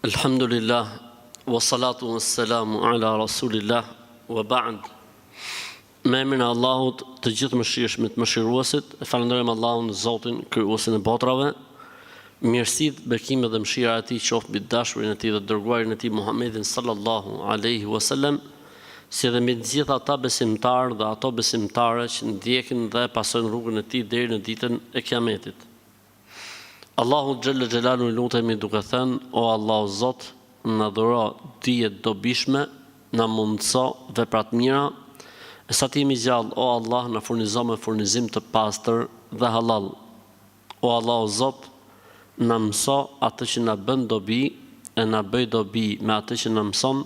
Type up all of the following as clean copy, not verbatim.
Alhamdulillah, wa salatu wa salamu ala rasulillah, wa ba'd. Me emrin e Allahut, të gjithë mëshirshmit, mëshiruesit, e falenderojmë Allahun, Zotin, krijuesin e botrave. Mirësitë, bekimet dhe mëshira e Tij qoftë mbi dashurin e Tij dhe dërguarin e Tij Muhammedin sallallahu alaihi wasallam, si dhe mbi të gjithë ata besimtarë dhe ato besimtare që ndjekin dhe pasojnë rrugën e Tij deri në ditën e Kiametit. Allahu xhalla xhelalu lutemi duke thënë: O Allahu Zot, na dhuro dije dobishme, na mundso vepra të mira, e sa të jemi gjallë, o Allah, na furnizo me furnizim të pastër dhe halal. O Allahu Zot, na mëso atë që na bën dobi, e na bëj dobi me atë që na mëson,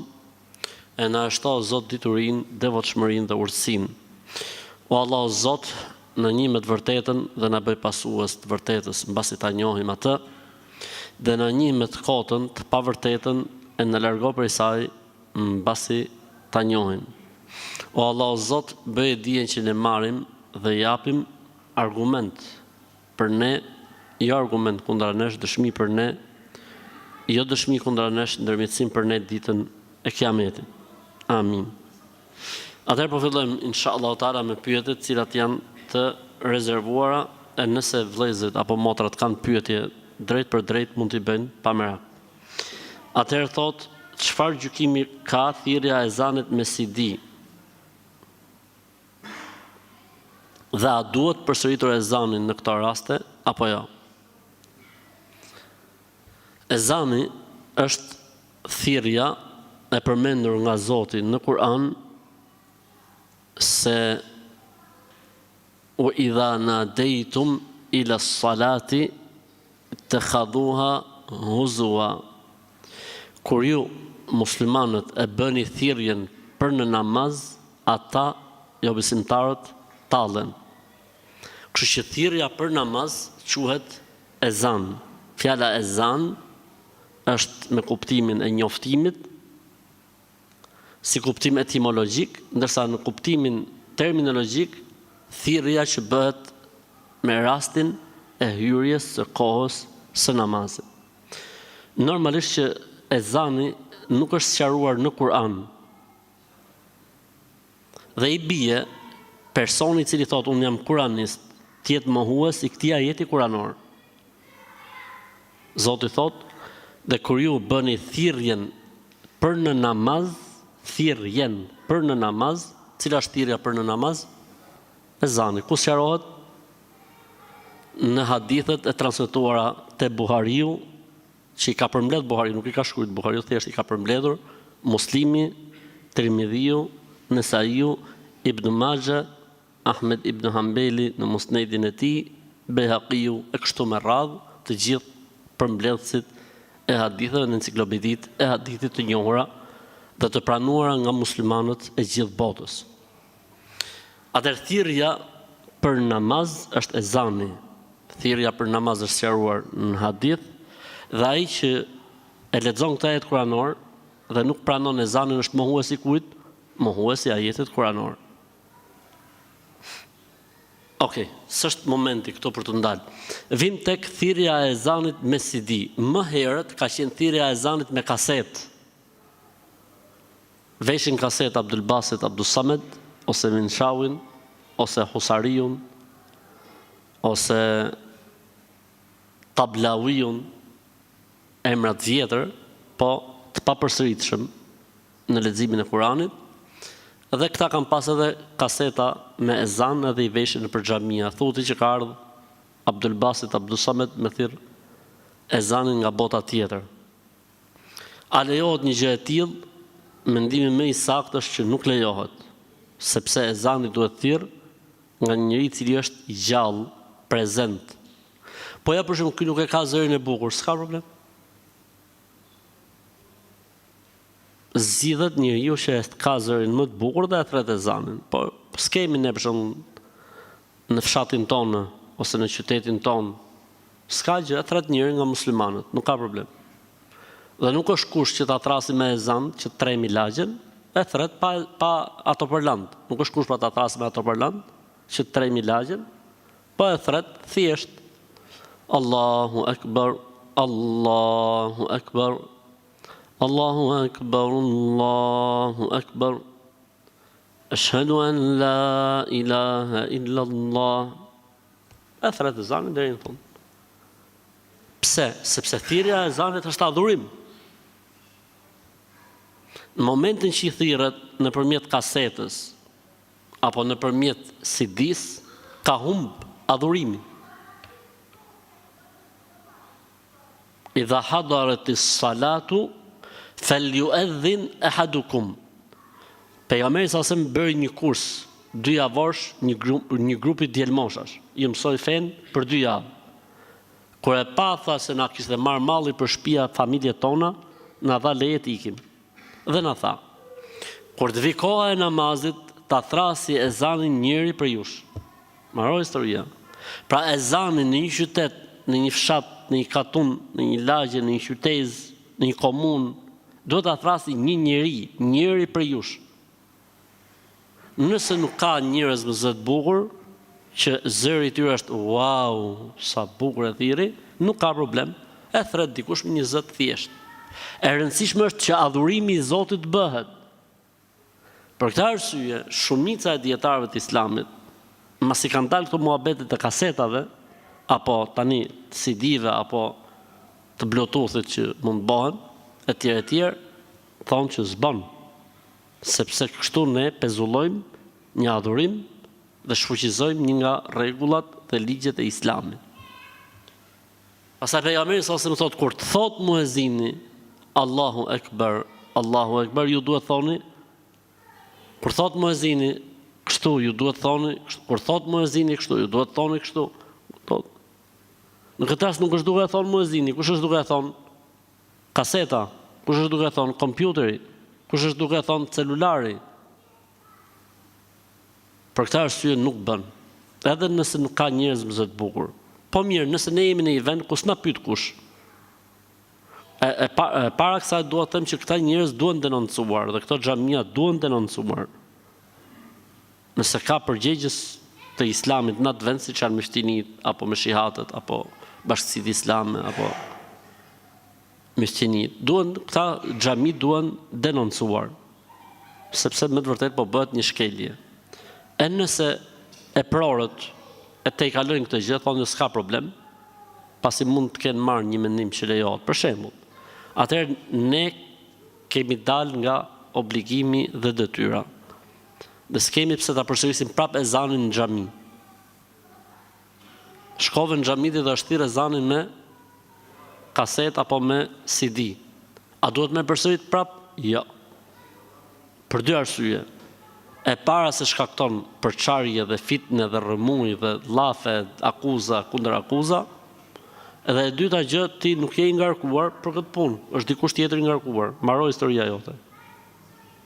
e na shto Zot diturinë, devotshmërinë dhe urtësinë. O Allahu Zot, në një me të vërtetën dhe na bëj pasues të vërtetës mbasi ta njohim atë, dhe në një me të kotën të pavërtetën e na largo prej saj mbasi ta njohim. O Allahu Zot, bëj dijen që ne marrim dhe japim argument për ne, jo argument kundra nesh, dëshmi për ne, jo dëshmi kundra nesh, ndërmjetësim për ne ditën e Kiametit. Amin. Atëherë po fillojmë inshallah taala me pyetjet të cilat janë të rezervuara, e nëse vëllezërit apo motrat kanë pyetje drejt për drejt mund t'i bëjnë pa merak. Atëherë thot, çfarë gjykimi ka thirrja e ezanit me CD? Dhe a duhet përsëritur ezanin në këto raste apo jo? Ezani është thirrja e përmendur nga Zoti në Kur'an se وَإِذَا نَادَيْتُمْ إِلَى الصَّلَاةِ اتَّخَذُوهَا هُزُوًا. Kur ju muslimanët e bëni thirrjen për në namaz, ata, jo besimtarët, tallen. Kështu që thirrja për namaz quhet ezan. Fjala ezan është me kuptimin e njoftimit, si kuptim etimologjik, ndërsa në kuptimin terminologjik thirrja që bëhet me rastin e hyrjes së kohës së namazit. Normalisht që ezani nuk është sqaruar në Kur'an. Dhe i bie personi i cili thotë unë jam kuranist, të jetë mohues i këtij ajeti kuranor. Zoti thotë, dhe kur ju bëni thirrjen për në namaz, thirrjen për në namaz, cila është thirrja për në namaz? Ezani, ku sqarohet? Në hadithet e transmetuara te Buhariu, që i ka përmbledh Buhariu, nuk i ka shkruajtur Buhariu, thjesht i ka përmbledhur Muslimi, Tirmidhiu, Nesaiu, Ibn Majah, Ahmed ibn Hanbeli në Musnedin e tij, Behaqiu e kështu me radhë, të gjithë përmbledhësit e haditheve në enciklopeditë e hadithit të njohura dhe të pranuara nga muslimanët e gjithë botës. Atëherë thirrja për namaz është ezani. Thirrja për namaz është sqaruar në hadith, dhe ai që e lexon këtë ajet kuranor dhe nuk pranon ezanin është mohues i kujt? Mohues i ajetit kuranor. Okej, s'është momenti këto për të ndalë. Vim tek thirrja e ezanit me CD. Më herët ka qenë thirrja e ezanit me kaset. Veshin kaset Abdul Basit Abdul Samed, ose Minshawin, ose Husariun, ose Tablawiun, emrat vjetër, po të papërsëritshëm në leximin e Kuranit, dhe këta kanë pas edhe kaseta me ezan edhe i veshin në xhamia. Thuti që ka ardhur Abdul Basit Abdul Samed me thirr ezanin nga bota tjetër. A lejohet një gjë e tillë? Mendimi më i saktë është që nuk lejohet, sepse ezani duhet thirr nga njëri i cili është i gjallë, prezent. Po ja për shembull, ky nuk e ka zërin e bukur, s'ka problem. Zgjidhet njeriu që ka zërin më të bukur dhe e thret ezanin. Po s'kemi ne për shembull në fshatin tonë ose në qytetin tonë, s'ka gjë, e thret njëri nga muslimanët, nuk ka problem. Dhe nuk është kush që ta thrasi me ezan që të tremi lagjen, e thret pa ato përland. Nuk është kush pa ta thrasi me ato përland që të tremi lagjen, po e thret thjesht Allahu Akbar, Allahu Akbar, Allahu akbar, Allahu akbar. Ashhadu an la ilaha illa Allah. E thret ezanin deri në fund. Pse? Sepse thirrja e ezanit është adhurim. Në momentin që i thirret nëpërmjet kasetës apo nëpërmjet CD-s, ka humb adhurimin. Idha hadaratis salatu falyu'adhin ahadukum. Pejgamberi sa më bëri një kurs 2 javësh, një grupi djelmoshash. I mësoi fen për 2 javë. Kur e pa tha se na kishte marr malli për shtëpia familjet tona, na dha leje të ikim. Dhe na tha: kur të vi koha e namazit, ta thrasi ezanin njëri për jush. Maro historia. Pra ezanin në një qytet, në një fshat, në një katun, në një lagje, në një qytez, në një komunë, do ta thrasi një njëri për jush. Nëse nuk ka njerëz më zë të bukur, që zëri i tyre është wow, sa bukur e thirri, nuk ka problem. E thret dikush me një zë të thjeshtë. E rëndësishme është që adhurimi i Zotit bëhet. Për këtë arsye, shumica e dietarëve të Islamit, masi kanë dalë këto muhabetet të kasetave, apo tani të CD-ve, apo të Bluetooth-it që mund të bëhen, etj, thonë që s'bën. Sepse kështu ne pezullojmë një adhurim dhe shfuqizojmë një nga rregullat dhe ligjet e Islamit. Pastaj pejgamberi sa më thotë, kur të thot muezini Allahu Akbar, Allahu Akbar, ju duhet thoni, kur thot muezini kështu, ju duhet thoni, kur thot muezini kështu, ju duhet thoni kështu. Në këtë rast nuk është duke thonë muezini, kush është duke thonë kaseta, kush është duke thonë kompjuteri, kush është duke thonë celulari. Për këtë arsye nuk bën. Edhe nëse nuk ka njerëz më zë të bukur. Po mirë, nëse ne jemi në një vend ku s'na pyet kush. Para kësaj dua të them që këta njerëz duhen denoncuar dhe këto xhamia duhen denoncuar. Nëse ka përgjegjës të Islamit në atë vend siç janë Mishtinit apo Meshihatët apo Bashkësitë Islame apo Mishtinit, këta xhami duhen denoncuar. Sepse me të vërtetë po bëhet një shkelje. E nëse e prorët e te i kalojnë këtë gjë, thonë s'ka problem, pasi mund të kenë marrë një mendim që lejohet, për shembull. Atëherë ne kemi dalë nga obligimi dhe detyra. Dhe s'kemi pse ta përsërisim prap ezanin në xhami. Shkove në xhami dhe është thirr ezanin me kaset apo me CD. A duhet me përsërit prap? Jo. Për 2 arsye. E para se shkakton përçarje dhe fitne dhe rrëmuj dhe llafe, akuza kundër akuza. Edhe e dyta gjë, ti nuk je i ngarkuar për këtë punë, është dikush tjetër i ngarkuar. Mbaroj historia jote.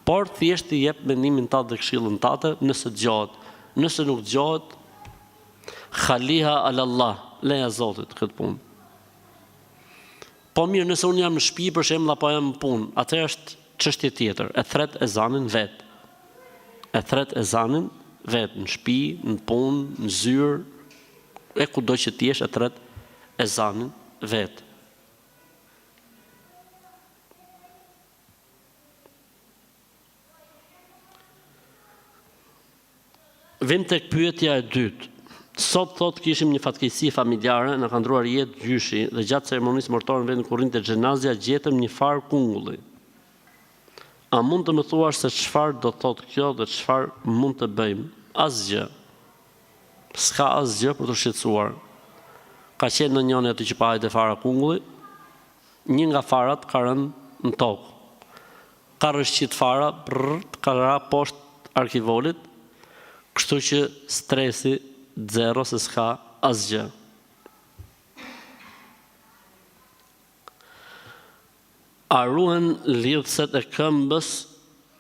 Por thjesht i jep mendimin tatë dhe këshillën tate, nëse dëgohet. Nëse nuk dëgohet, khaliha alallah, leja Zotit këtë punë. Po mirë, nëse unë jam në shtëpi për shembull apo jam në punë, atëherë është çështje tjetër. E thret ezanin vet. E thret ezanin vet në shtëpi, në punë, në zyrë, e kudo që ti jesh, e thret ezanin vet. Vim tek pyetja e dytë. Sot thot kishim një fatkeqësi familjare, na ka ndruar jetë gjyshi dhe gjatë ceremonisë mortore në vendin ku rrinte xhenazja gjetëm një far kungulli. A mund të më thuash se çfarë do thot kjo dhe çfarë mund të bëjmë? Asgjë. S'ka asgjë për të shqetësuar. Ka qenë në njëri aty që pa hajde fara kungulli, një nga farat ka rënë në tokë. Ka rrëshqit fara, ka ra poshtë arkivolit, kështu që stresi zero se s'ka asgjë. A ruhen lidhset e këmbës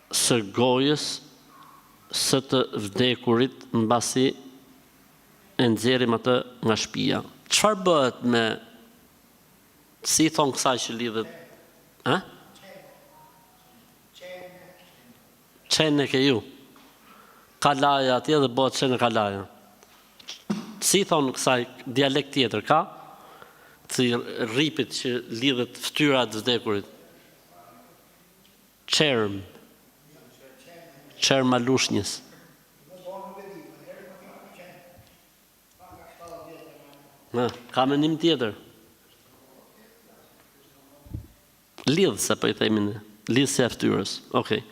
së gojës së të vdekurit mbasi e nxjerrim atë nga shtëpia. Çfarë bëhet me si thon kësaj që lidhet? Ë? Çenë ke ju. Kalaja atje dhe bëhet çenë kalaja. Si thon kësaj dialekt tjetër ka? Si rripit që lidhet fytyra të vdekurit. Çerm. Çerm Malushnjës. Ka mendim tjetër? Lidhse, po I themi ne. Lidhse e fytyrës. Okej.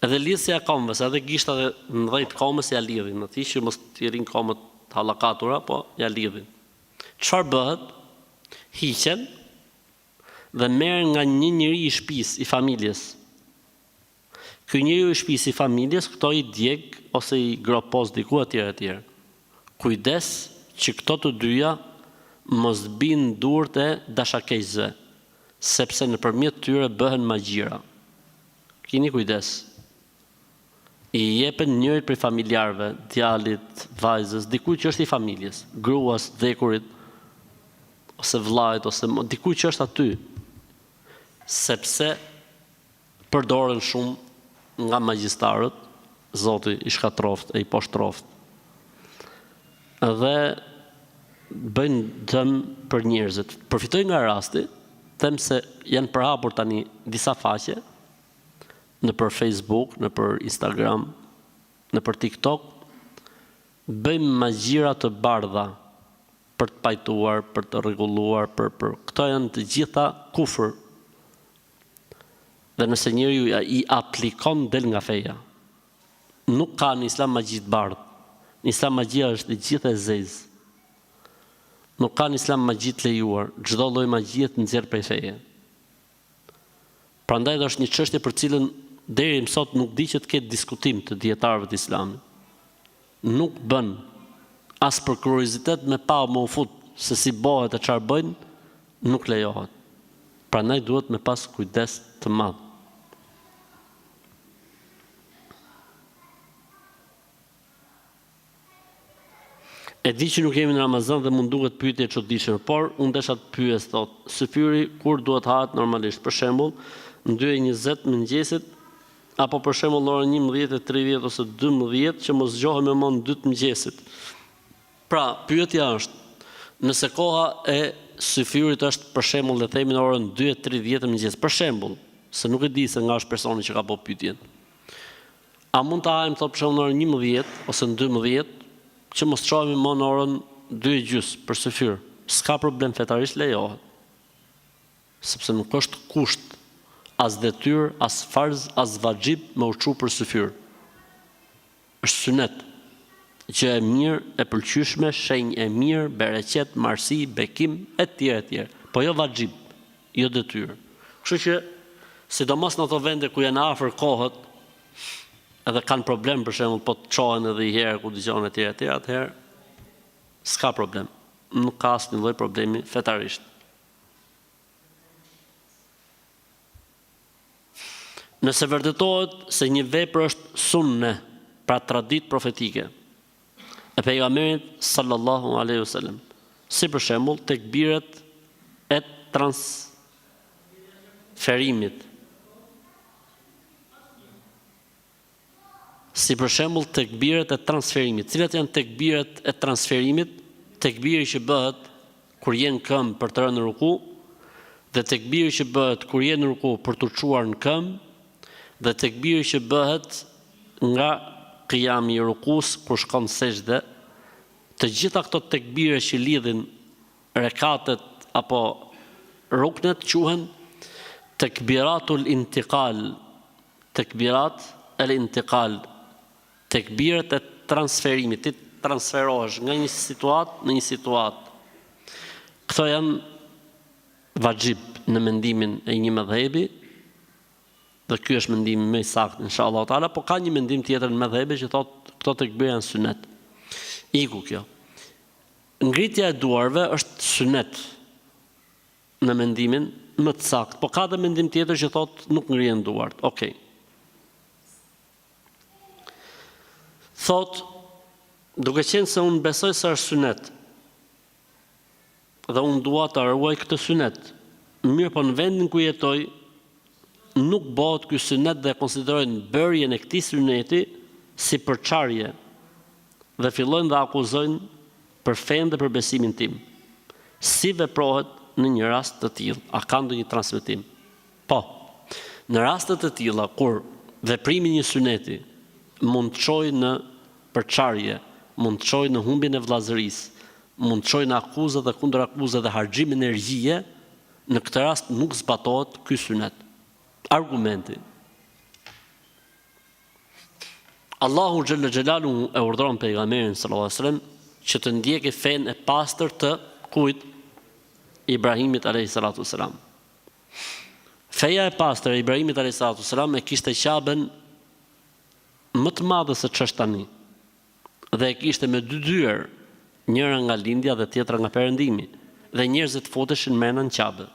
Edhe lidhsja e komëve, edhe gishtat e 10 komës ja lidhin. Aty që mos t'i rinë komët hallakatura, po ja lidhin. Çfarë bëhet? Hiqen dhe merren nga një njeri I shtëpisë, I familjes. Ky njeriu I shtëpisë I familjes, këto I djeg ose I gropos diku etj. Kujdes që këto të dyja mos bin durët e dashakeqësve, sepse nëpërmjet tyre bëhen magjira. Kini kujdes. I jepen njërit prej familjarëve, djalit, vajzës, dikujt që është I familjes, gruas, dhekurit, ose vllajt, ose dikujt që është aty, sepse përdoren shumë nga magjistarët, Zoti I shkatroft e I poshtroft. Dhe bëjnë dëm për njerëzit. Përfitoj nga rasti, them se janë përhapur tani disa faqe, në për Facebook, në për Instagram, në për TikTok, bëjmë magjira të bardha për të pajtuar, për të rregulluar, për këto janë të gjitha kufër. Dhe nëse njeriu I aplikon del nga feja. Nuk ka në Islam magji të bardhë. Në Islam magjia është e gjithë e zezë. Nuk ka në Islam magji të lejuar, çdo lloj magjie të nxjerr prej feje. Prandaj është një çështje për cilën deri më sot nuk di që të ketë diskutim të dietarëve të Islamit. Nuk bën as për kuriozitet me pa më u fut se si bëhet e çfarë bëjnë, nuk lejohet. Prandaj duhet me pas kujdes të madh. E di që nuk jemi në Ramazan dhe mund duket pyetje e çuditshme, por unë desha të pyes, thot, syfyri kur duhet hahet normalisht? Për shembull, në 2:20 mëngjesit apo për shembull orën 11:30 ose 12 që mos zgjohem më vonë 2 mëngjesit. Pra, pyetja është, nëse koha e syfyrit është për shembull le themi në orën 2:30 mëngjes, për shembull, se nuk e di se nga është personi që ka bërë pyetjen. A mund të hajmë thot për shembull në orën 11 ose në 12 që mos çohemi më në orën 2:30 për syfyr? S'ka problem, fetarisht lejohet. Sepse nuk është kusht, as detyr, as farz, as vajib me uçu për syfyr. Është sunet. Gjë e mirë, e pëlqyeshme, shenjë e mirë, bereqet, marsi, bekim, etj. Po jo vajib, jo detyr. Kështu që, sidomos në ato vende ku janë afër kohët, edhe kanë problem për shembull, po të çohen edhe I herë ku dëgjon etj, atëherë s'ka problem. Nuk ka asnjë lloj problemi fetarisht. Nëse vërtetohet se një vepër është sunne, pra traditë profetike, e pejgamberit sallallahu alaihi wasallam, si për shembull tekbiret e transferimit. Si për shembull tekbiret e transferimit. Cilat janë tekbiret e transferimit? Tekbiri që bëhet kur je në këmbë për të rënë në ruku, dhe tekbiri që bëhet kur je në ruku për të çuar në këmbë, dhe tekbiri që bëhet nga qiyami I rukus kur shkon në sejdë. Të gjitha këto tekbire që lidhin rekatet apo ruknet quhen tekbiratul intiqal. Tekbirat el intiqal. Tekbiret e transferimit, ti transferohesh nga një situatë në një situatë. Këto janë vajib në mendimin e një mëdhebi, dhe ky është mendimi më I saktë inshallah taala, po ka një mendim tjetër në mëdhebe që thotë këto tekbire janë sunet. Iku kjo. Ngritja e duarve është sunet në mendimin më të saktë, po ka dhe mendim tjetër që thotë nuk ngrihen duart. Okej. Thot, duke qenë se unë besoj se është sunet, dhe unë dua të ruaj këtë sunet, mirë po në vendin ku jetoj, nuk bëhet ky sunet dhe konsiderojnë bërjen e këtij suneti si përçarje, dhe fillojnë dhe akuzojnë për fenë dhe për besimin tim. Si veprohet në një rast të tillë? A ka ndonjë transmetim? Po. Në rastet e tilla kur veprimi një syneti mund të çojë në përçarje, mund të çojë në humbjen e vllazërisë, mund të çojë në akuzë dhe kundër akuzë dhe harxhim energjie, në këtë rast nuk zbatohet ky synet. Argumenti. Allahu xhalla xhelalu e urdhëron pejgamberin sallallahu alajhi wasallam që të ndjekë fenë e pastër të kujt? Ibrahimit alayhi salatu wasalam. Feja e pastër e Ibrahimit alayhi salatu wasalam e kishte qabën më të madhe se ç'është tani. Dhe e kishte me dy dyer, njëra nga lindja dhe tjetra nga perëndimi, dhe njerëzit futeshin mena në qabë.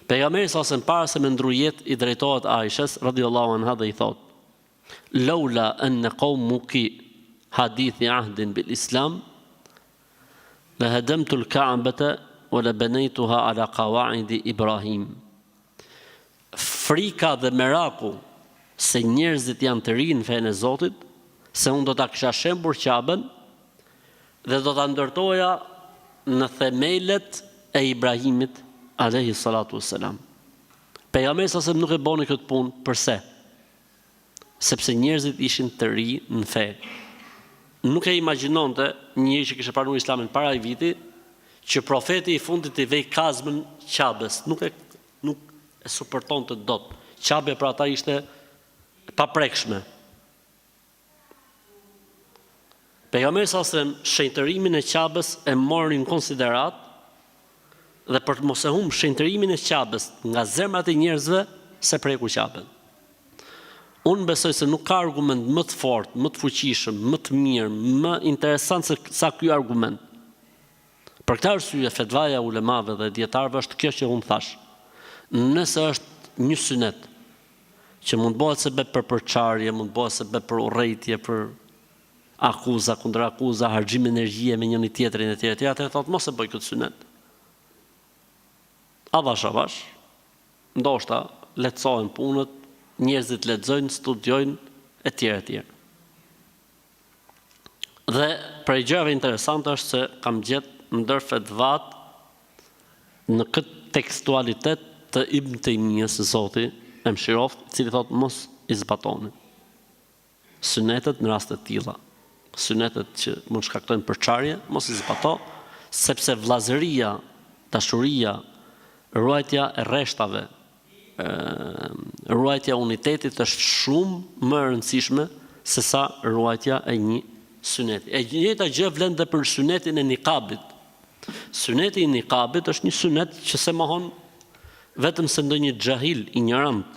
Pejgamberi sallallahu alajhi wasallam para se me ndru jetë i drejtohet Aishës radhiyallahu anha dhe i thotë: "Laula an qaumuki hadithi ahdin bil Islam, la hadamtu al-Ka'bata wa la banaytuha ala qawaidi Ibrahim." Frika dhe meraku se njerëzit janë të rinë fenë e Zotit, se unë do ta kisha shembur Ka'ben dhe do ta ndërtoja në themelet e Ibrahimit alayhi salatu wassalam. Pejgamberi sa nuk e boni këtë punë, përse? Sepse njerëzit ishin të ri në fe. Nuk e imagjinonte njëri që kishte pranuar Islamin para ai viti që profeti i fundit i vej kazmën Ka'bes, nuk e suportonte dot. Ka'be për ata ishte paprekshme. Pejgamberi sa shenjtërimin e Ka'bes e morën në konsiderat dhe për të mos e humbur shenjtërimin e Ka'bes nga zemrat e njerëzve se preku Ka'ben. Unë besoj se nuk ka argument më të fortë, më të fuqishëm, më të mirë, më interesant sa ky argument. Për këtë arsye fetvaja e ulemave dhe dietarëve është kjo që unë thash. Nëse është një synet që mund bëhet sebeb për përçarje, mund bëhet sebeb për urrëtie, për akuza kundër akuza, harxhim energjie me njëri tjetrin etj, atëherë thotë mos e bëj këtë synet. Avash, ndoshta lehtësohen punët, njerëzit lexojnë, studiojnë etj. Dhe për gjëra interesante është se kam gjetë ndër fetvat në këtë tekstualitet të Ibn Taymiyes, Zoti e mëshiroft, i cili thotë mos i zbatoni synetet në raste të tilla. Synetet që mund shkaktojnë përçarje, mos i zbato, sepse vllazëria, dashuria, ruajtja e rreshtave, ruajtja e unitetit është shumë më e rëndësishme se sa ruajtja e një syneti. E njëjta gjë vlen edhe për synetin e niqabit. Syneti i niqabit është një synet që se mohon vetëm se ndonjë xahil ignorant.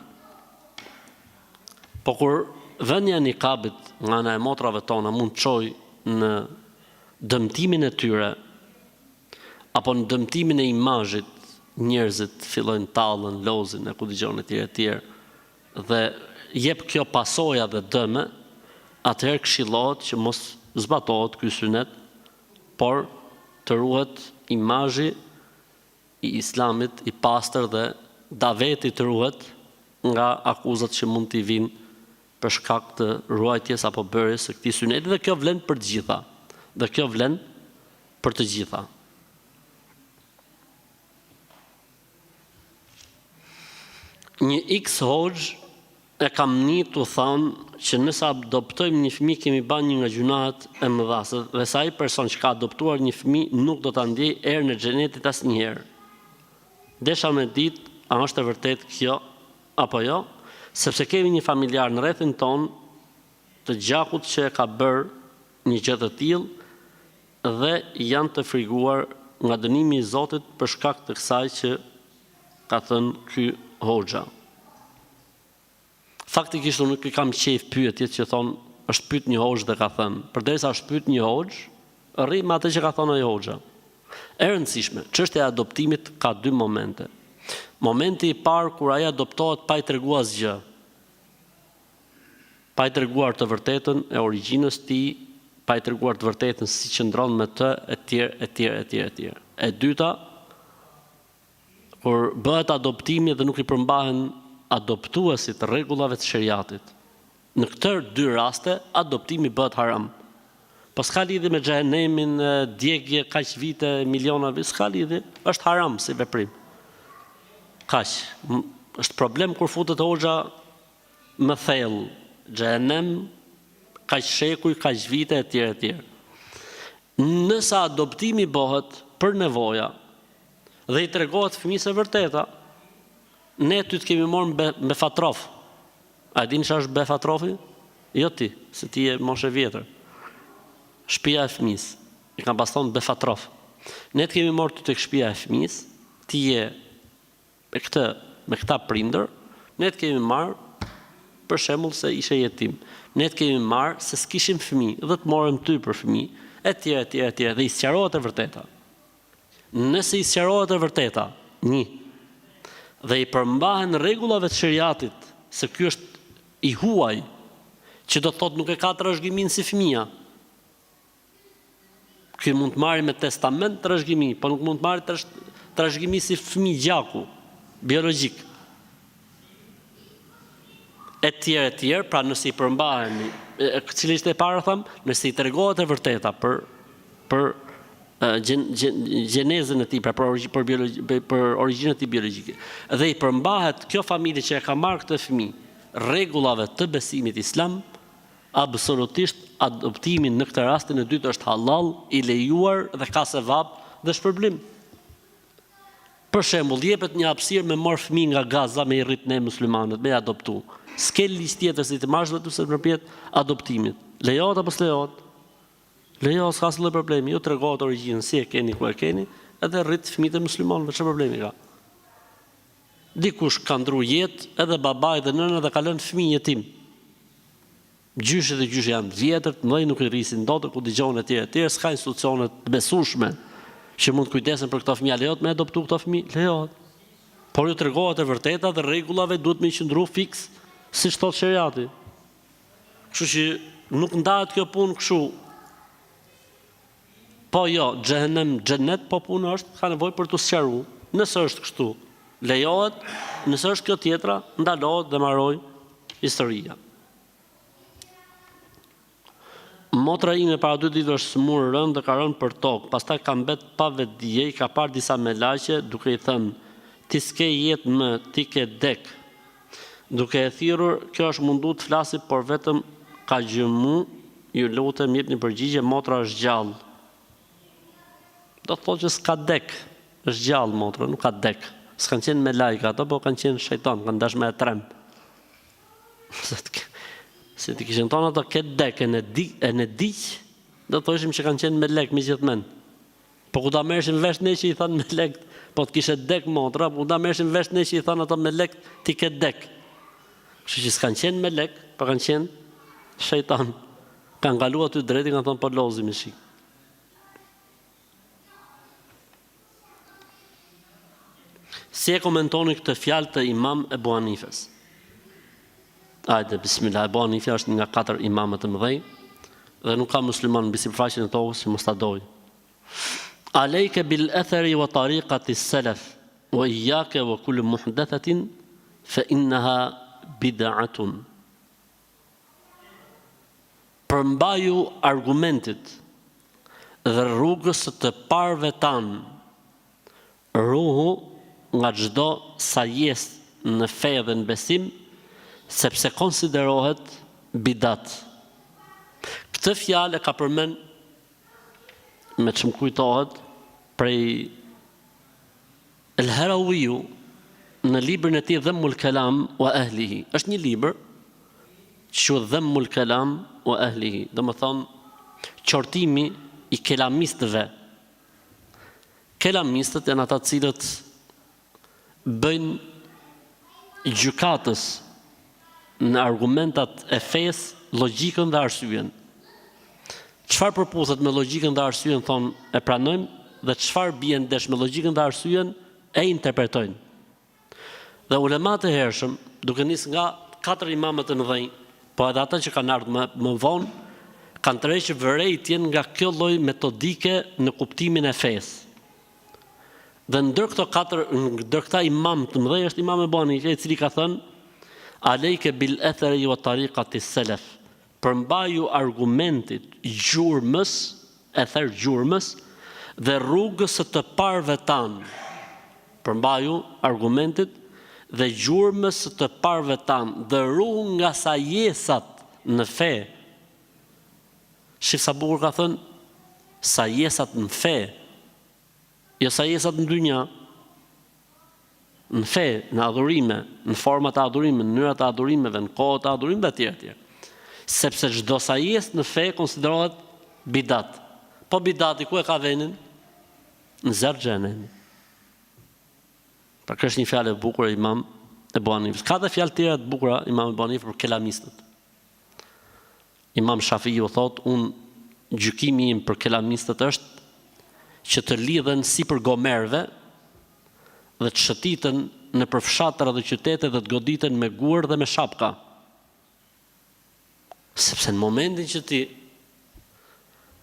Po kur vënia e niqabit nga ana e motrave tona mund të çojë në dëmtimin e tyre apo në dëmtimin e imazhit, njerëzit fillojnë tallën, lozin e ku dëgjon etj. Dhe jep kjo pasoja dhe dëme, atëherë këshillohet që mos zbatohet ky synet, por të ruhet imazhi i Islamit i pastër dhe daveti të ruhet nga akuzat që mund t'i vinë për shkak të ruajtjes apo bërjes së këtij syneti, dhe kjo vlen për të gjitha. Dhe kjo vlen për të gjitha. Një X hoxh e kam nitu thonë që nëse adoptojmë një fëmijë kemi bën një nga gjunahet e mëdha, dhe sa ai person që ka adoptuar një fëmijë nuk do ta ndjej erën e xhenetit asnjëherë. Desha me ditë, a është e vërtet kjo apo jo? Sepse kemi një familjar në rrethin ton të gjakut që e ka bërë një gjë të tillë dhe janë të friguar nga dënimi i Zotit për shkak të kësaj që ka thënë ky hoxha. Faktikisht unë nuk kam qejf pyetjet që thonë është pyet një hoxh dhe ka thënë. Përderisa është pyet një hoxh, rri me atë që ka thënë ai hoxha. E rëndësishme, çështja e adoptimit ka dy momente. Momenti i parë kur ai adoptohet pa i treguar asgjë. Pa i treguar të vërtetën e origjinës të tij, pa i treguar të vërtetën si qëndron me të etj. E dyta, kur bëhet adoptimi dhe nuk i përmbahen adoptuesit rregullave të shariatit. Në këto dy raste adoptimi bëhet haram. Po s'ka lidhje me xhehenemin, djegje kaq vite, miliona vite, s'ka lidhje, është haram si veprim. Kaq. Është problem kur futet hoxha më thellë, xhenem, kaq shekuj, kaq vite etj etj. Nëse adoptimi bëhet për nevoja dhe i tregohet fëmijës së vërteta, ne ty të kemi marrë me fatrof. A dini çfarë është befatrofi? Jo ti, se ti je moshe vjetër. Shtëpia e fëmijës. I kanë pas thonë befatrof. Ne të kemi marrë ty tek shtëpia e fëmijës, ti je me këta prindër, ne të kemi marrë për shembull se ishe jetim. Ne të kemi marrë se s'kishim fëmijë dhe të morëm ty për fëmijë, etj dhe i sqarohet e vërteta. Nëse i sqarohet e vërteta, dhe i përmbahen rregullave të shariatit, se ky është i huaj, që do të thotë nuk e ka trashëgimin si fëmia. Ky mund të marrë me testament trashëgimi, po nuk mund të marrë trashëgimi si fëmijë gjaku, biologjik. Etj, pra nëse i përmbahen, cili ishte e para tham, nëse i tregohet e vërteta për gjenezën e tij, pra për origjinën e tij biologjike, dhe i përmbahet kjo familje që e ka marrë këtë fëmijë rregullave të besimit islam, absolutisht adoptimin në këtë rastin e dytë është halal, i lejuar dhe ka sevap dhe shpërblim. Për shembull, jepet një hapësirë me marr fëmijë nga Gaza me i rrit ne muslimanët, me adoptu. S'ke listë tjetër si të marrësh vetëm se përpjet adoptimit. Lejohet apo s'lejohet? Lejohet, s'ka asnjë problemi. Ju tregohet origjinën si e keni, ku e keni, edhe rrit fëmijët e muslimanëve, çfarë problemi ka? Dikush ka ndru jetë, edhe babai dhe nëna dhe ka lënë fëmijë jetim. Gjyshi dhe gjyshi janë vjetër, të mëdhenj nuk i rrisin dot, ku dëgjojnë etj, s'ka institucione të besueshme që mund të kujdesen për këto fëmijë. Lejohet me adoptu këto fëmijë? Lejohet. Por ju tregohet e vërteta dhe rregullave duhet me qëndru fiks, siç thot shariati. Kështu që nuk ndahet kjo punë kështu. Po jo, xhehenem, xhenet, po puna është, ka nevojë për të sqaruar. Nëse është kështu, lejohet, nëse është kjo tjetra, ndalohet dhe mbaroj historia. Motra ime para 2 ditë është smurë rënd dhe ka rënë për tokë, pastaj ka mbet pa vetdije, i ka parë disa melaqe duke i thënë, ti s'ke jetë më, ti ke dek. Duke e thirrur, kjo është mundu të flasi, por vetëm ka gjëmu, ju lutem jepni përgjigje, motra është gjallë. Do të thotë që s'ka dek, është gjallë motra, nuk ka dek. S'kan qenë me lajka ato, po kanë qenë shejtan, kanë dash me e trem. Se ti kishin tonë ato këtë dek, e në diq, do të thoshim që kanë qenë me lek, me gjithë men. Po ku ta mershim vesh ne që i thanë me lek, po të kishe dek motra, po ku ta mershim vesh ne që i thanë ato me lek, ti ke dek. Kështu që s'kan qenë me lek, po kanë qenë shejtan. Kanë kaluar aty drejti, kanë thonë po lozi me shik. Si e komentoni këtë fjalë të Imam Ebu Hanifes? Ajde, bismillah, Ebu Hanife është nga 4 imamët të mëdhej dhe nuk ka musliman mbi sipërfaqen e tokës që mos ta dojë. Alejke bil athari wa tariqati salaf wa iyyaka wa kullu muhdathatin fa innaha bid'atun. Përmbaju argumentit dhe rrugës të parëve tanë, ruhu nga çdo sajes në fe dhe në besim, sepse konsiderohet bidat. Këtë fjalë ka përmend me çmë kujtohet prej El-Harawiu në librin e tij Dhammul Kalam wa Ahlihi. Është një libër që Dhammul Kalam wa Ahlihi, domethënë qortimi i kelamistëve. Kelamistët janë ata të cilët bëjnë gjykatës në argumentat e fesë logjikën dhe arsyen. Çfarë përputhet me logjikën dhe arsyen thonë e pranojmë dhe çfarë bien ndesh me logjikën dhe arsyen e interpretojnë. Dhe ulemat e hershëm, duke nis nga 4 imamët e mëdhenj, po edhe ata që kanë ardhur më vonë, kanë tërhequr vërejtjen nga kjo lloj metodike në kuptimin e fesë. Dhe ndër këta imam të mëdhenj është Imam Ebu Hanife, i cili ka thënë Alejke bil athari wa tariqati salaf. Përmbaju argumentit gjurmës, ether gjurmës, dhe rrugës së të parëve tanë. Përmbaju argumentit dhe gjurmës të parëve tanë, dhe ruhu nga sajesat në fe. Shif sa bukur ka thënë, sajesat në fe, jo sajesat në dynja, në fe, në adhurime, në format e adhurime, në mënyrat e adhurimeve, në kohët e adhurimeve dhe tjerë. Sepse çdo sajes në fe konsiderohet bidat. Po bidati ku e ka venin? Në zerë xhenem. Pra kështë një fjalë e bukur e Imam Ebu Hanifës. Ka dhe fjalë tjera të bukura Imam Ebu Hanifës për kelamistët. Imam Shafi'i u thot, unë gjykimi im për kelamistët është që të lidhen si për gomerve dhe të shëtiten në përfshatëra dhe qytete dhe të goditen me gur dhe me shapka. Sepse në momentin që ti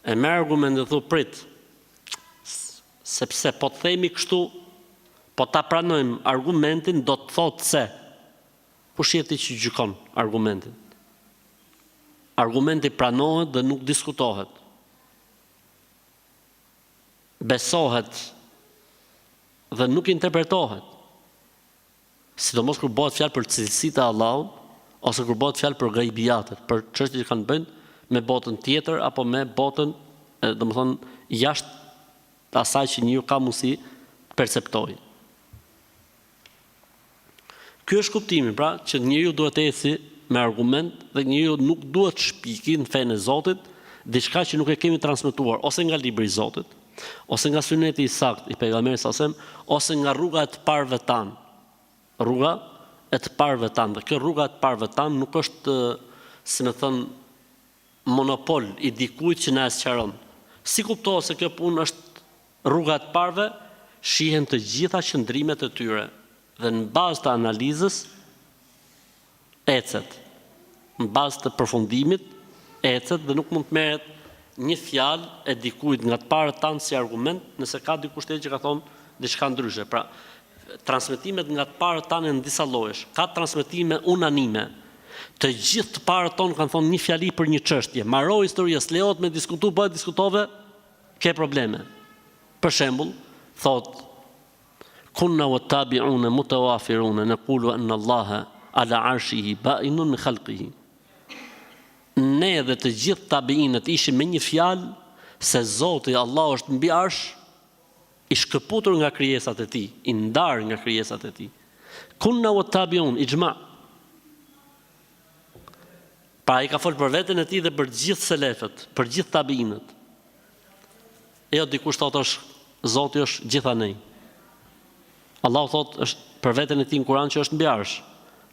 e merr argument dhe thu prit, sepse po të themi kështu, po ta pranojmë argumentin, do të thotë se kush je ti që gjykon argumentin? Argumenti pranohet dhe nuk diskutohet. Besohet dhe nuk interpretohet. Sidomos kur bëhet fjalë për cilësitë e Allahut, ose kur bëhet fjalë për gajbiatet, për çështje që kanë bënë me botën tjetër apo me botën, domethënë jashtë asaj që njeriu ka mundësi perceptojë. Ky është kuptimi, pra, që njeriu duhet të eci me argument dhe njeriu nuk duhet shpiki në fenë e Zotit diçka që nuk e kemi transmetuar ose nga libri i Zotit, ose nga suneti i saktë i pejgamberit sa ose nga rruga e të parëve tanë. Rruga e të parëve tanë. Dhe kjo rruga e të parëve tanë nuk është, si më thënë, monopol i dikujt që na e sqaron. Si kuptohet se kjo punë është rruga e të parëve, shihen të gjitha qëndrimet e tyre dhe në bazë të analizës ecet. Në bazë të përfundimit ecet dhe nuk mund të merret një fjalë e dikujt nga të parët tanë si argument, nëse ka dikush tjetër që ka thonë diçka ndryshe. Pra, transmetimet nga të parët tanë në disa llojesh. Ka transmetime unanime. Të gjithë të parët tonë kanë thonë një fjali për një çështje. Maro historisë, lejohet me diskutu, bëhet diskutove, ke probleme. Për shembull, thotë kunna wattabi'una mutawafiruna naqulu anna Allaha ala arshihi ba'inun min khalqihi. Ne dhe të gjithë tabiinët ishim me një fjalë se Zoti Allah është mbi arsh, i shkëputur nga krijesat e tij, i ndarë nga krijesat e tij. Kunna wattabi'un ijma'. Pra i ka folë për veten e tij dhe për gjithë selefët, për gjithë tabiinët. Jo dikush thotë është Zoti është gjithanej. Allahu thotë është për veten e tij në Kur'an që është mbi arsh.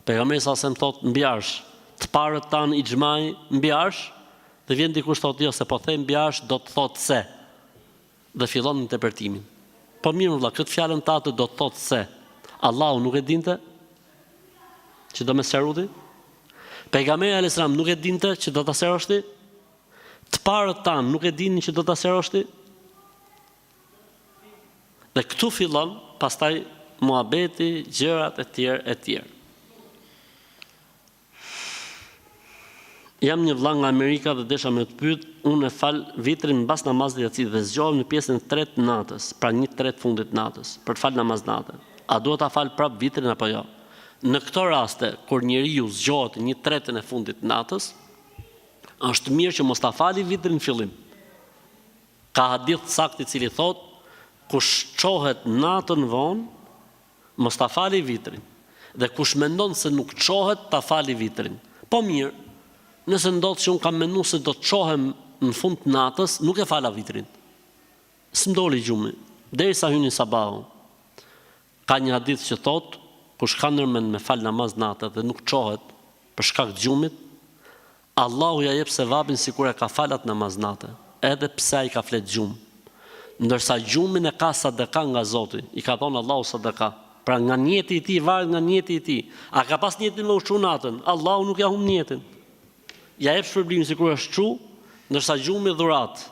Pejgamberi sa sem thotë mbi arsh. Të parët tanë ixhmai mbi arsh, dhe vjen dikush thotë jo se po them mbi arsh do të thotë se. Dhe fillon interpretimin. Po mirë vëlla, këtë fjalën tatë do të thotë se. Allahu nuk e dinte që do me seruti? Pejgamberi alayhis salam nuk e dinte që do ta seroshti? Të parët tanë nuk e dinin që do ta seroshti? Dhe këtu fillon pastaj muhabeti, gjërat e tjerë e tjerë. Jam një vëlla nga Amerika dhe desha me të pyet, unë e fal vitrin mbas namazit të yatsit dhe zgjohem në pjesën e tretë natës, pra 1/3 fundit natës, për të fal namaz natë. A duhet ta fal prap vitrin apo jo? Në këto raste, kur njeriu zgjohet 1/3 e fundit natës, është mirë që mos ta fali vitrin në fillim. Ka hadith sakt i cili thotë, kush çohet natën vonë, mos ta fali vitrin. Dhe kush mendon se nuk çohet, ta fali vitrin. Po mirë, nëse ndodh që unë kam menduar se do të çohem në fund të natës, nuk e fala vitrin. S'mdoli gjumi, derisa hyni sabahu. Ka një hadith që thotë, kush ka ndërmend me fal namaz natë dhe nuk çohet për shkak të gjumit, Allahu ja jep sevapin sikur e ka falat namaz natë, edhe pse ai ka flet gjumë. Ndërsa gjumin e ka sadaka nga Zoti, i ka thonë Allahu sadaka. Pra nga njeti i tij varet nga njeti i tij. A ka pas njetin me ushtu natën? Allahu nuk ja humb njetin. Ja jep shpërblimin sikur është çu, ndërsa gjumi dhurat.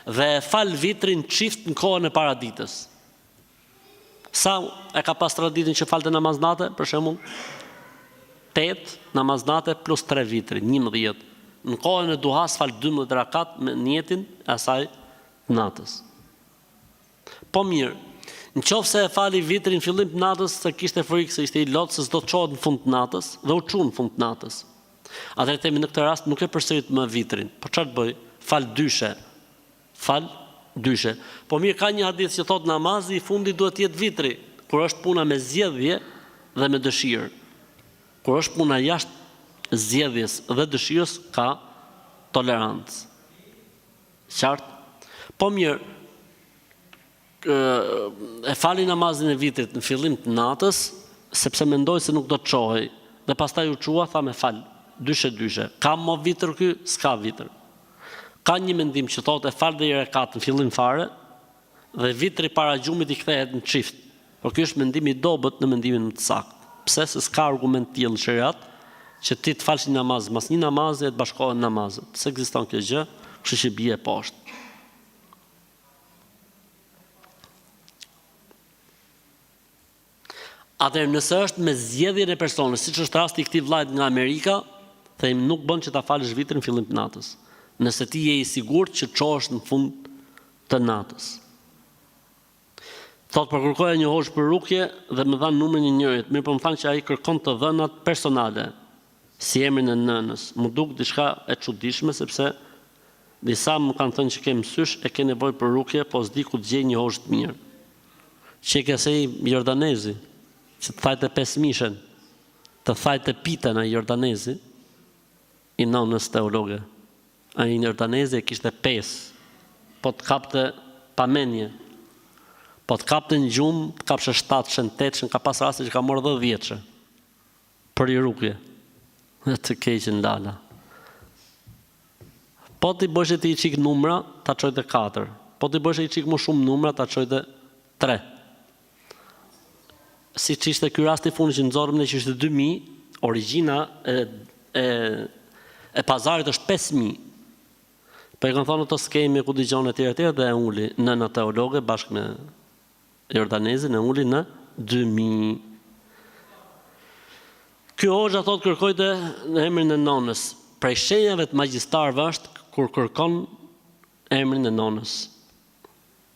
Dhe fal vitrin çift në kohën e paraditës. Sa e ka pas traditën që falte namaz natë, për shembull, 8 namaz natë plus 3 vitrin, 11. Në kohën e duhas fal 12 rakat me njetin e asaj natës. Po mirë, Nëse e fali vitrin fillim të natës, se kishte frikë se ishte i lotë, se s'do të çohet në fund të natës, dhe u çu në fund të natës. Atëherë themi në këtë rast nuk e përsërit më vitrin. Po çfarë bëj? Fal dyshe. Po mirë, ka një hadith që thot namazi i fundit duhet të jetë vitri, kur është puna me zgjedhje dhe me dëshirë. Kur është puna jashtë zgjedhjes dhe dëshirës, ka tolerancë. Qartë? Po mirë, e fali namazin e vitrit në fillim të natës, sepse mendoj se nuk do të çohej, dhe pastaj u çua, tha me fal, dyshe. Ka më vitër ky? S'ka vitër. Ka një mendim që thotë e fal dhe i rekat në fillim fare, dhe vitri para gjumit i kthehet në çift. Por ky është mendimi i dobët në mendimin më të saktë. Pse? Se s'ka argument tillë në shariat që ti të falsh një namaz mas një namazi e të bashkohen namazet. Se ekziston kjo gjë, kështu që bie poshtë. Atëherë nëse është me zgjedhjen e personit, siç është rasti i këtij vllajt nga Amerika, themi nuk bën që ta falësh vitrin fillim të natës. Nëse ti je i sigurt që çohesh në fund të natës. Thot për kërkoja një hoxh për rukje dhe më dhan numrin e njërit, mirë po më thanë që ai kërkon të dhënat personale, si emrin e nënës. Më duk diçka e çuditshme sepse disa më kanë thënë që ke mësysh e ke nevojë për rukje, po s'di ku të gjej një hoxh të mirë. Çeka se i jordanezi, që të thajte 5 mishen, të thajte pitën ai jordanezi, i nonës teologe. Ai jordanezi kishte 5, po të kapte pamenje. Po të kapte në gjumë, të kapshe 7, 8, ka pas raste që ka morë 10 vjeçë për i rukje. Dhe të keqen lala. Po t'i bëshe ti i qik numra, ta qojte 4. Po t'i bëshe i qik më shumë numra, ta qojte 3. Si që ishte ky rast i fundi që nëzorëm në që ishte 2.000, origjina e pazarit është 5.000. Po e kanë thonë të skemi ku digjon e tjere dhe e uli nëna teologe bashkë me jordanezin e uli në 2.000. Ky hoxha thot kërkojte në emrin e nonës. Prej shenjave të magjistarëve është kur kërkon emrin e nonës.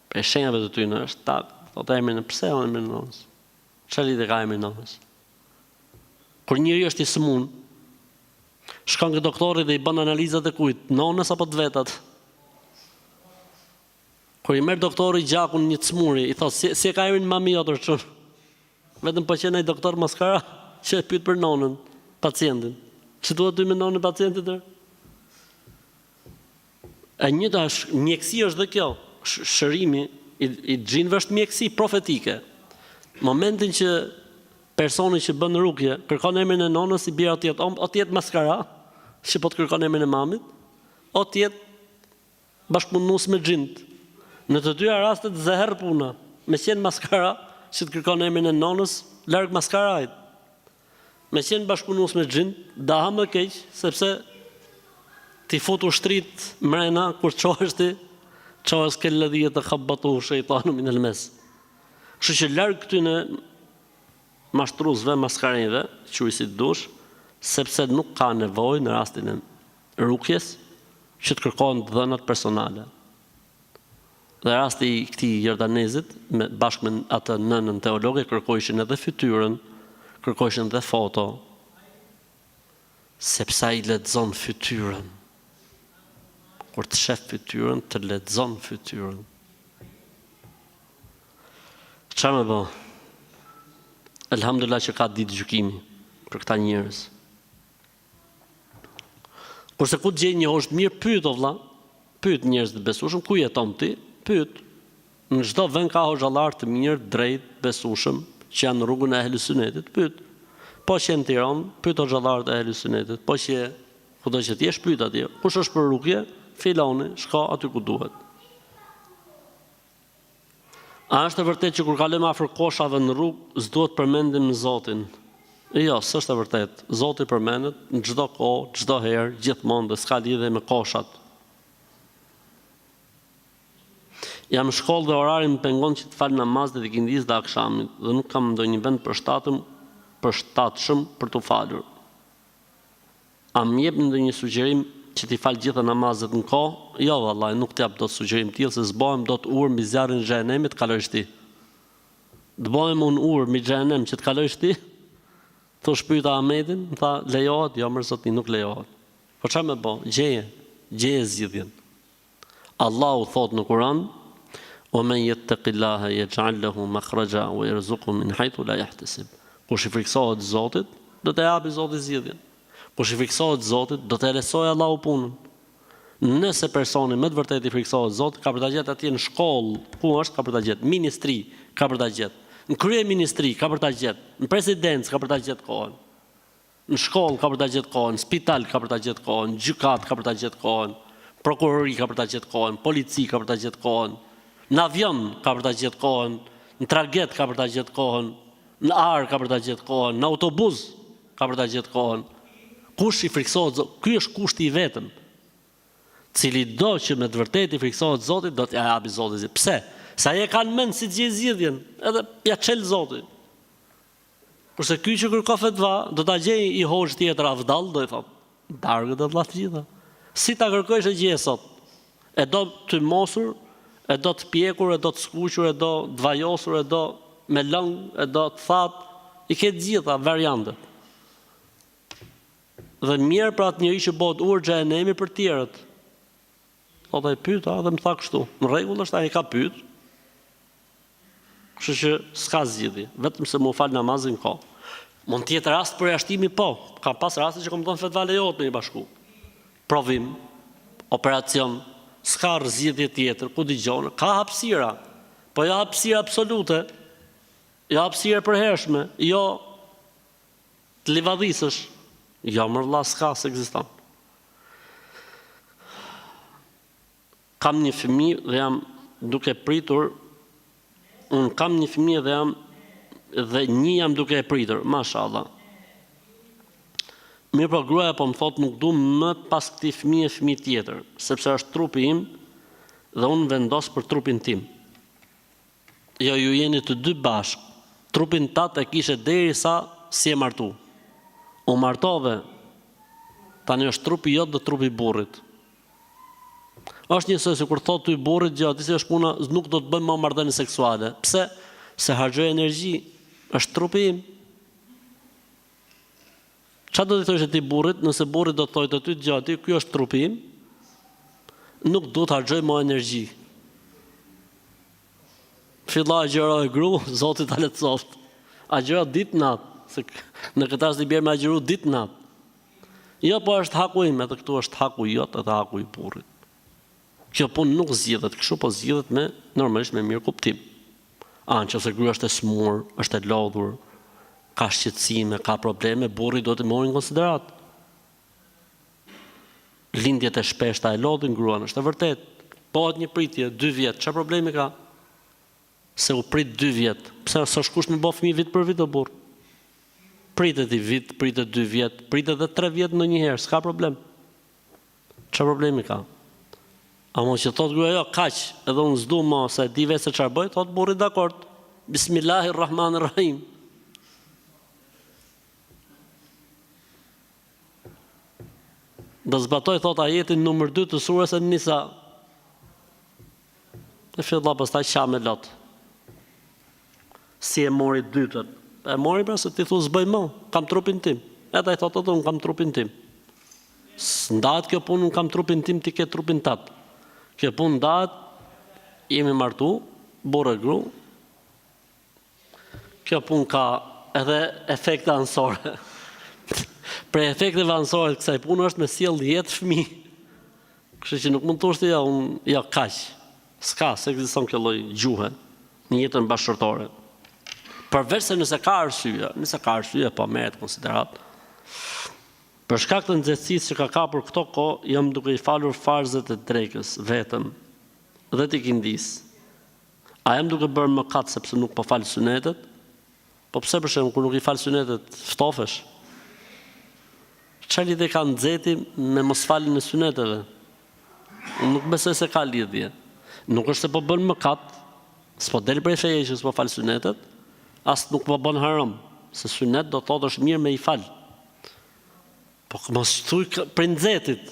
Prej shenjave të tyre është thot emrin e pse emrin e nonës. Çfarë lidhje ka emri i nonës? Kur njëri është i sëmun, shkon ke doktori dhe i bën analizat e kujt, nonës apo të vetat? Kur i merr doktori gjakun një cmuri, i thot si e ka emrin mami jotër çon. Vetëm po qenë ai doktor maskara që e pyet për nonën, pacientin. Ç'i duhet ty me nonën pacientit tër? E njëjta është mjekësia është dhe kjo, shërimi i xhinëve është mjekësi profetike. Momentin që personi që bën rukje kërkon emrin e nonës, i bie atje o të jetë maskara, që po të kërkon emrin e mamit, o të jetë bashkëpunues me xhint. Në të dyja rastet zëherr puna, me qenë maskara që të kërkon emrin e nonës, larg maskarajt. Me qenë bashkëpunues me xhint, daha më keq, sepse ti futu shtrit mrena kur çohesh ti, çohesh ke ledhijet të khabatu shejtanu min el-mes. Kështu që larg këtyne mashtruzve, maskareve, quaj si dush, sepse nuk ka nevojë në rastin e rukjes që të kërkohen dhënat personale. Dhe rasti i këtij jordanezit, bashkë me atë nënën teologe, kërkojshin edhe fytyrën, kërkojshin edhe foto, sepse ai lexon fytyrën. Kur të shef fytyrën, të lexon fytyrën. Çfarë më bë? Elhamdulillah që ka ditë gjykimi për këta njerëz. Kurse ku të gjej një hoxh mirë, pyet o vlla, pyet njerëz të besueshëm, ku jeton ti? Pyet. Në çdo vend ka hoxhallar të mirë, drejt, besueshëm, që janë në rrugën e Ahlus Sunetit, pyet. Po që në Tiranë, pyet hoxhallarët e Ahlus Sunetit, po që kudo që ti jesh pyet atje. Kush është për rukje? Filoni, shko aty ku duhet. A është e vërtet që kur kalojmë afër koshave në rrugë, s'duhet përmendim Zotin? Jo, s'është e vërtet. Zoti përmendet në çdo kohë, çdo herë, gjithmonë, dhe s'ka lidhje me koshat. Jam në shkollë dhe orari më pengon që të fal namaz dhe ikindis dhe akşamit, dhe nuk kam ndonjë vend përshtatshëm për t'u falur. A më jep ndonjë sugjerim që t'i fal gjitha namazet në kohë? Jo, vallai, nuk t'jap dot sugjerim tillë se s'bëhem dot urë mbi zjarrin e xhenemit, kalojsh ti. të bëhem unë urë mi xhenem që të kalojsh ti, thosh pyeta Ahmetin, më tha, lejohet? Jo, mërë zotni, nuk lejohet. Po çfarë më bë? Gjeje zgjidhjen. Allahu thot në Kur'an, وَمَنْ يَتَّقِ اللَّهَ يَجْعَلْ لَهُ مَخْرَجًا وَيَرْزُقْهُ مِنْ حَيْثُ لَا يَحْتَسِبُ. Kush i friksohet Zotit, do të japi Zoti zgjidhjen. Kush i friksohet Zotit, do të lësojë Allahu punën. Nëse personi me të vërtetë i friksohet Zotit, ka për ta gjetë atje në shkollë, ku është ka për ta gjetë, ministri ka për ta gjetë, në kryeministri ka për ta gjetë, në presidencë ka për ta gjetë kohën, në shkollë ka për ta gjetë kohën, në spital ka për ta gjetë kohën, në gjykat ka për ta gjetë kohën, prokurori ka për ta gjetë kohën, polici ka për ta gjetë kohën, në avion ka për ta gjetë kohën, në traget ka për ta gjetë kohën, në ar ka për ta gjetë kohën, në autobus ka për ta gjetë kohën. Kush i friksohet Zotit, ky është kushti i vetëm. Cili do që me të vërtetë i friksohet Zotit, do t'ja japi Zoti zgjidhjen. Pse? Sa e kanë mend si gjej zgjidhjen, edhe ja çel Zoti. Kurse ky që kërko fatva, do ta gjej i hoxh tjetër avdall, do i thot, dargë do të vlla të gjitha. Si ta kërkosh e gjej sot? E do të mosur, e do të pjekur, e do të skuqur, e do të vajosur, e do me lëng, e do të thatë, i ke të gjitha variantet. Dhe mirë për atë njëri që bëhet urë xhenemi për tjerët. Thot ai pyeta dhe më tha kështu. Në rregull është, ai ka pyet. Kështu që s'ka zgjidhje, vetëm se mu fal namazin kohë. Mund të jetë rast për jashtimi, po. Ka pas raste që kombëton fetva lejohet me i bashku. Provim, operacion, s'ka zgjidhje tjetër, ku dëgjon, ka hapësira, po jo hapësira absolute, jo hapësira përhershme, jo të livadhisësh, jo më vëlla s'ka se ekziston. Kam një fëmijë dhe jam duke pritur, unë kam një fëmijë dhe një jam duke e pritur, mashallah. Mirë po gruaja po më thot nuk du më pas këtij fëmijë tjetër, sepse është trupi im dhe unë vendos për trupin tim. Jo, ju jeni të dy bashkë. Trupin tatë e kishe derisa si e martu. U martove, tani është trupi jot dhe trupi burrit. Është njësoj se kur thot ty burrit gjatë, si është puna, nuk do të bëjmë më marrëdhënie seksuale. Pse? Se harxoj energji, është trupi im. Qa do të thoshe ti burrit, nëse burrit do të thojtë të ty të gjati, kjo është trupi im, nuk do të harxoj më energji. Filla agjëro e gru, Zoti ta lehtësoft. Agjëro ditë natë, se në këtë rast i bjerë me agjëru ditë natë. Jo, po është haku im, edhe këtu është haku jot edhe haku i burrit. Kjo punë nuk zgjidhet kështu, po zgjidhet me normalisht me mirë kuptim. Nëse gruaja është e smur, është e lodhur, ka shqetësime, ka probleme, burri do të marrë në konsiderat. Lindjet e shpeshta e lodhin gruan, është e vërtet. Bëhet një pritje 2 vjet, çfarë problemi ka? Se u prit 2 vjet. Pse s'është kusht me bë fëmijë vit për vit o burr? Pritet i vit, pritet 2 vjet, pritet edhe 3 vjet ndonjëherë, s'ka problem. Çfarë problemi ka? A mos që thot gruaja, jo, kaq, edhe unë s'du më se di vetë se çfarë bëj, thot burri dakord. Bismillahirrahmanirrahim. Do zbatoj, thot ajetin numër 2 të surës An-Nisa. E filla pastaj qa me lot. Si e mori dytën? E mori pra se ti thu s'bëj më, kam trupin tim. Edhe i thot atë, unë kam trupin tim. S'ndahet kjo punë, unë kam trupin tim, ti ke trupin tat. Kjo punë ndahet, jemi martu, burrë e gru. Kjo punë ka edhe efekte anësore. Për efekteve anësore të kësaj punë është me sjell 10 fëmijë. Kështu që nuk mund të thoshte ja kaq. S'ka, se ekziston kjo lloj gjuhe në jetën bashkëtorë. Përveç se nëse ka arsye, po merret konsiderat. Për shkak të nxehtësisë që ka kapur këto kohë, jam duke i falur farzet e drekës vetëm dhe të ikindis. A jam duke bërë mëkat sepse nuk po fal sunetet? Po pse për shembull kur nuk i fal sunetet ftofesh? Çfarë lidhje ka nxehti me mos faljen e suneteve? Unë nuk besoj se ka lidhje. Nuk është se po bën mëkat, s'po del prej feje që s'po fal sunetet, as nuk po bën haram, se sunet do thotë është mirë me i fal. Po mos thuj për nxehtit.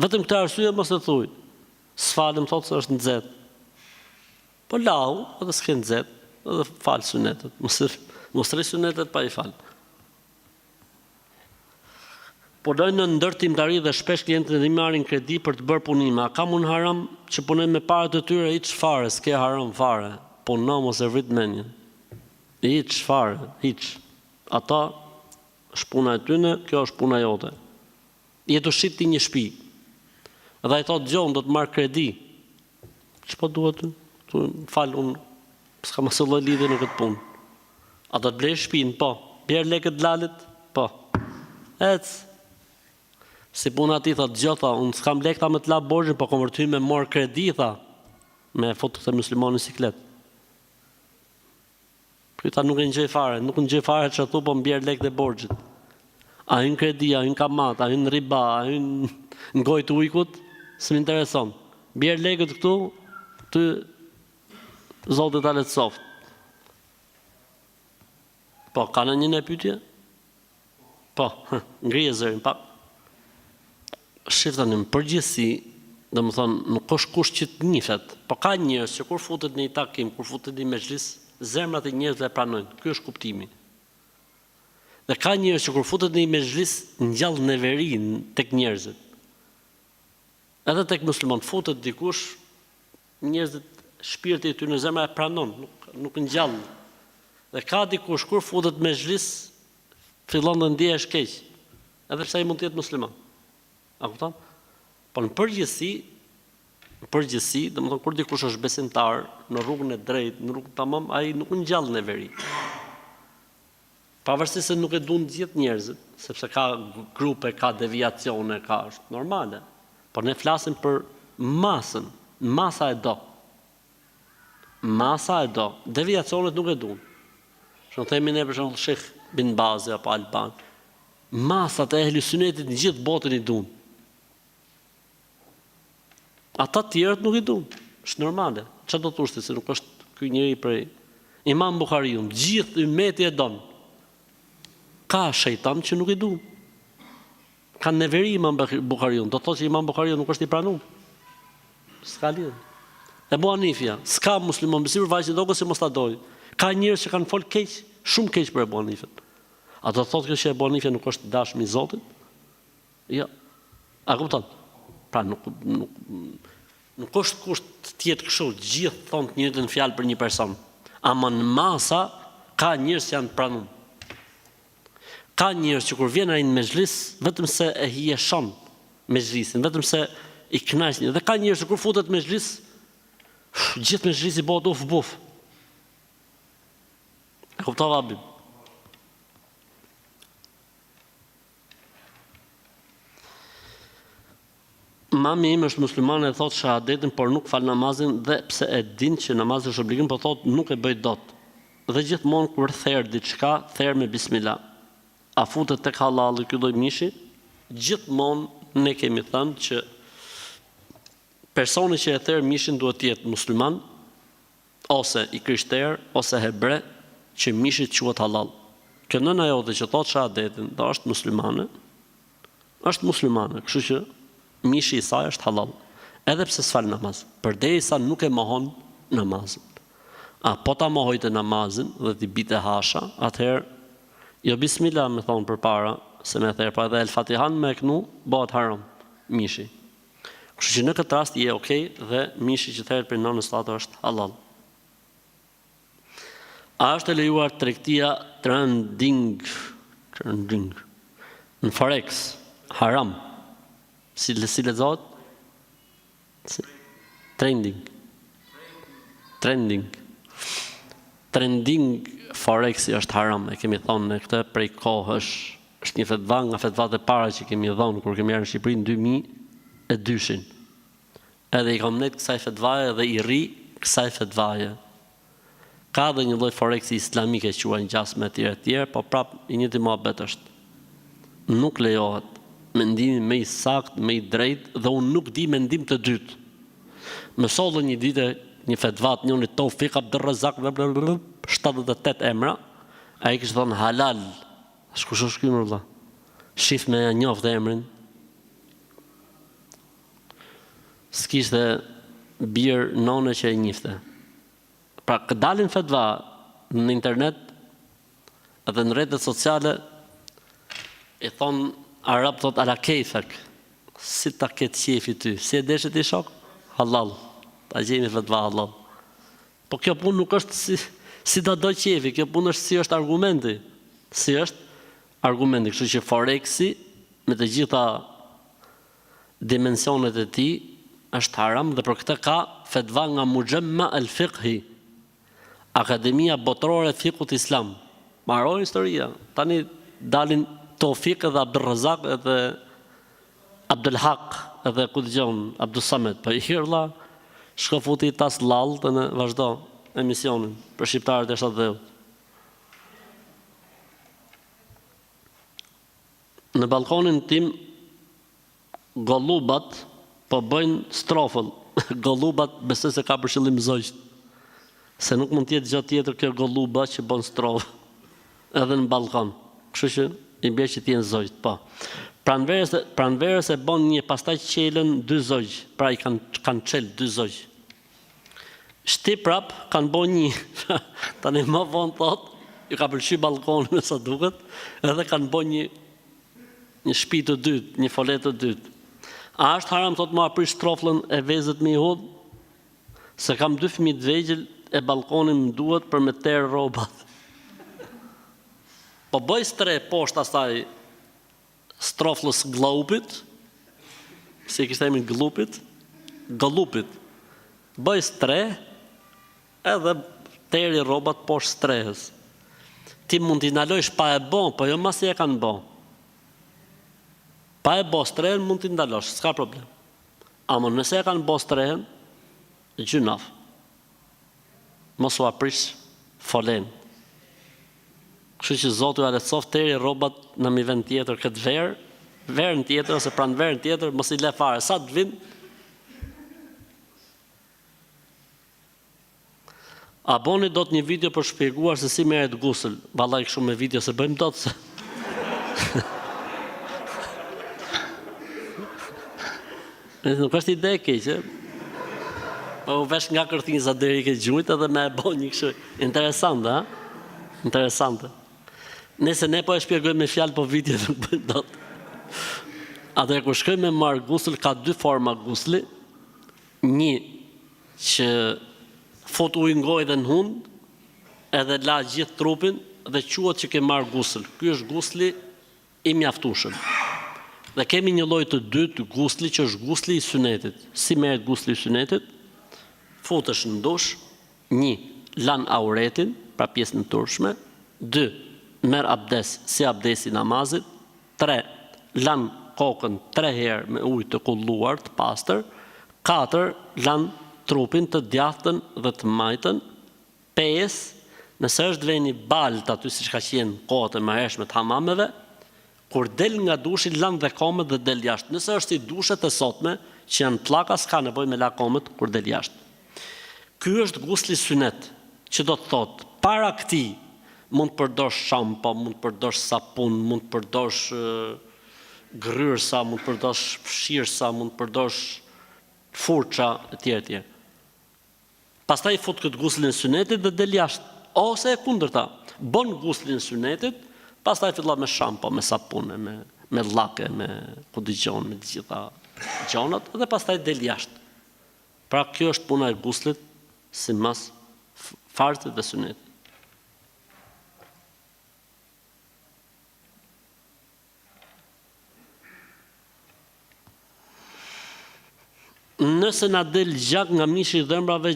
Vetëm këtë arsye mos e thuj. S'falem thotë se është nxehtë. Po lau, edhe s'ke nxehtë. edhe falë sunetet. Mos rri sunetet pa i falë. Punojnë në ndërtimtari dhe shpesh klientët i marrin kredi për të bërë punime. A ka mund haram që punojnë me parët e tyre? Hiç fare, s'ke haram fare. Puno mos e vrit mendjen. Hiç fare, hiç. Ata është puna e tyne, kjo është puna jote. Jetu shit ti një shtëpi. Dhe ai thotë gjon do të marr kredi. Ç'po duhet ty? Fal unë s'kam asnjë lloj lidhje në këtë punë. A do të blesh shtëpinë? Po. Bjer lekët lalit? Po. Ec. Si puna ti thotë gjota, unë s'kam lekta me të la borxhin, po konvertoj me mor kredi, tha, me foto të muslimanin siklet. Këta nuk e ngjej fare, nuk ngjej fare çfarë thu, po mbjer lekët e borxhit. A hyn kredi, a hyn kamat, a hyn riba, a hyn ngojt ujkut, s'më intereson. Mbjer lekët këtu, ty Zoti ta lehtësoft. Po, ka në një pyetje? Po, ngrije zërin, pa. Shifta në përgjithësi, dhe më thonë, nuk është kush që të njifet, po ka njerëz që kur futet në i takim, kur futet në i mezhlis, zemrat e njerëzve e pranojnë. Ky është kuptimi. Dhe ka njerëz që kur futet në i mezhlis, ngjall neverin tek njerëzit. Edhe tek musliman futet dikush, njerëzit shpirti i tyre në zemra e pranon, nuk ngjall. Dhe ka dikush kur futet në mezhlis, fillon të ndihesh keq. Edhe pse ai mund të jetë musliman. A kupton? Po në përgjithësi, domethënë kur dikush është besimtar në rrugën e drejtë, në rrugën tamam, ai nuk ngjall në veri. Pavarësisht se nuk e duan të gjithë njerëzit, sepse ka grupe, ka deviacione, ka është normale. Por ne flasim për masën, masa e do. Masa e do. Deviacionet nuk e duan. Shumë themi ne për shembull Sheikh bin Bazi apo Alban. Masat e ehli sunetit në gjithë botën i duan. Ata tjerët nuk i duan. Është normale. Çfarë do të thoshte se nuk është ky njeri prej Imam Buhariun, gjithë ummeti e don. Ka shejtan që nuk i duan. Ka neveri Imam Buhariun, do të thotë që Imam Buhariu nuk është i pranuar. S'ka lidhje. Ebu Hanifja, s'ka musliman, besimi vajzë do që mos ta doj. Ka njerëz që kanë fol keq, shumë keq për Ebu Hanifën. A do të thotë kjo që Ebu Hanifja nuk është dashmi i Zotit? Jo. A kupton? Pra nuk është kusht të jetë kështu, gjithë thonë të njëjtën fjalë për një person. Ama në masa ka njerëz që janë të pranuar. Ka njerëz që kur vjen ai në mezhlis, vetëm se e hieshon mezhlisin, vetëm se i kënaqen. Dhe ka njerëz që kur futet në mezhlis, gjithë mezhlisi bëhet uf buf. E kuptova abi. Mami im është muslimane e thotë shahadetin, por nuk fal namazin dhe pse e din që namazi është obligim, po thotë nuk e bëj dot. Dhe gjithmonë kur therr diçka, therr me bismillah. A futet tek hallalli ky lloj mishi? Gjithmonë ne kemi thënë që personi që e therr mishin duhet të jetë musliman, ose i krishterë, ose hebre, që mishi quhet halal. Kjo nëna jote që thotë shahadetin, do është muslimane, kështu që mishi i saj është halal, edhe pse s'fal namaz, përderisa nuk e mohon namazin. A po ta mohojte namazin dhe t'i bite hasha, atëherë jo bismillah me thonë përpara, se me therë, pa edhe El Fatihan me kënu, bëhet haram mishi. Kështu që në këtë rast je okay dhe mishi që therët për nënës tatë është halal. A është e lejuar tregtia trading në Forex haram? Si lexohet? Trending Forex është haram, e kemi thonë në këtë prej kohësh. Është një fetva nga fetvat e para që kemi dhënë kur kemi ardhur në Shqipëri në 2002. Edhe i kam net kësaj fetvaje dhe i ri kësaj fetvaje. Ka dhe një lloj Forex islamike që quhen gjasme etj, po prap i njëjti mohabet është. Nuk lejohet. Mendimi më i saktë, më i drejtë dhe unë nuk di mendim të dytë. Më solli një ditë një fetvat njëri Tofik Abdurrazak 78 emra, ai kishte thënë halal. Kush është ky më vëlla? Shif me njoft emrin. S'kishte bir none që e njifte. Pra dalin fetva në internet edhe në rrjetet sociale i thon arab thot ala kejfek, si ta ketë qefi ty, si e deshe ti shok? Halal, ta gjeni fatva halal. Po kjo punë nuk është si ta do qefi, kjo punë është si është argumenti. Si është argumenti, kështu që foreksi me të gjitha dimensionet e tij është haram dhe për këtë ka fetva nga Mujamma al-Fiqhi, Akademia Botërore e Fikut Islam. Marrojnë historia. Tani dalin Tofik edhe Abdulrazak edhe Abdul Haq edhe ku dëgjon Abdul Samet. Po i hirlla shko futi tas lall dhe në vazhdo emisionin për shqiptarët e 70. Në balkonin tim gollubat po bëjnë strofëll. Gollubat besoj se ka për qëllim zogj. Se nuk mund të jetë gjë tjetër kjo golluba që bën strofë edhe në balkon. Kështu që i bie që të jenë zogj, po. Pranverës e bën një pastaj qelën 2 zogj, pra i kanë çel 2 zogj. Shtip prap kanë bën një. Tani më vonë thot, ju ka pëlqyer balkoni me sa duket, edhe kanë bën një shtëpi të dytë, një folet të dytë. A është haram thot më aprish stroflën e vezët me i hudh? Se kam 2 fëmijë të vegjël e balkonin më duhet për me terë robat. Po bëj stre poshtë asaj stroflës glupit, si kishte emrin glupit, bëj stre edhe teri rrobat poshtë strehës. Ti mund t'i ndalojsh pa e bon, po jo masi e kanë bon. Pa e bo strehen mund t'i ndalosh, s'ka problem. Ama nëse e kanë bo strehen, gjynaf. Mos u aprish folen. Kështu që Zoti ja lehtësoft teri rrobat në një vend tjetër këtë verën tjetër ose pranë verën tjetër, mos i le fare. Sa të vinë? A boni do të një video për shpjeguar se si merret gusl? Vallai kështu me video se bëjmë dot se. Nuk është ide e keqe. U vesh nga kërthinza deri ke gjujt edhe me e bo një kështu interesante, ha? Interesante. Nëse ne po e shpjegojmë me fjalë, po video nuk bëjmë dot. Atëherë kur shkojmë me marr gusl, ka 2 forma gusli. Një që fut ujë në gojë dhe në hund, edhe la gjithë trupin dhe quhet që ke marr gusl. Ky është gusli i mjaftueshëm. Dhe kemi një lloj të dytë gusli që është gusli i sunetit. Si merret gusli i sunetit? Futesh në dush, 1 lan auretin, pra pjesën e turshme, 2 merr abdes si abdesi namazit, 3 lan kokën 3 herë me ujë të kulluar, të pastër, 4 lan trupin të djathtën dhe të majtën, 5 nëse është veni balt aty siç ka qenë kohët e mëhershme të hamameve, kur del nga dushi lan dhe komët dhe del jashtë. Nëse është si dushet e sotme që janë pllaka, s'ka nevojë me la komët kur del jashtë. Ky është gusli sunet, që do të thotë, para këtij mund të përdorsh shampo, mund të përdorsh sapun, mund të përdorsh gryrsa, mund të përdorsh fshirsa, mund të përdorsh furça etj etj. Pastaj fut këtë guslin e sunetit dhe del jashtë, ose e kundërta, bën guslin e sunetit, pastaj fillon me shampo, me sapun, me llake, me ku dëgjon, me të gjitha gjonat dhe pastaj del jashtë. Pra kjo është puna e guslit si mas farzit dhe sunetit. Nëse na del gjak nga mishi i dhëmbëve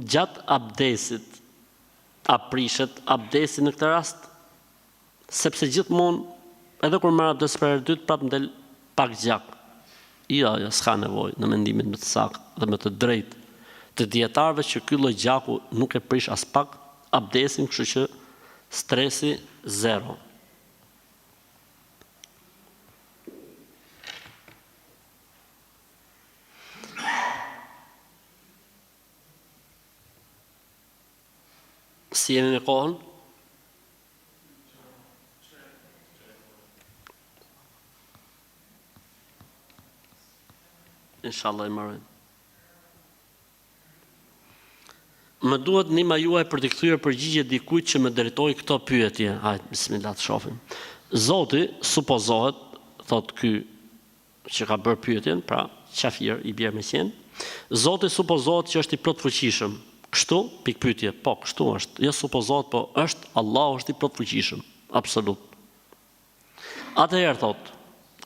gjatë abdesit, a prishet abdesi në këtë rast? Sepse gjithmonë, edhe kur marr abdes për herë dytë, prap ndel pak gjak. Jo, s'ka nevojë në mendimin më të saktë dhe më të drejtë të dietarëve që ky lloj gjaku nuk e prish as pak abdesin, kështu që stresi 0. Si jemi me kohën? Inshallah i marrën. Më duhet nima juaj për të kthyer përgjigje dikujt që më drejtoi këto pyetje. Hajde, bismillah të shohim. Zoti supozohet, thot ky që ka bërë pyetjen, pra qafir i bjerë me qenë, Zoti supozohet që është i plot fuqishëm. Kështu, pikpyetje, po, kështu është. Jo supozohet, po është, Allahu është i plot fuqishëm. Absolut. Atëherë thot,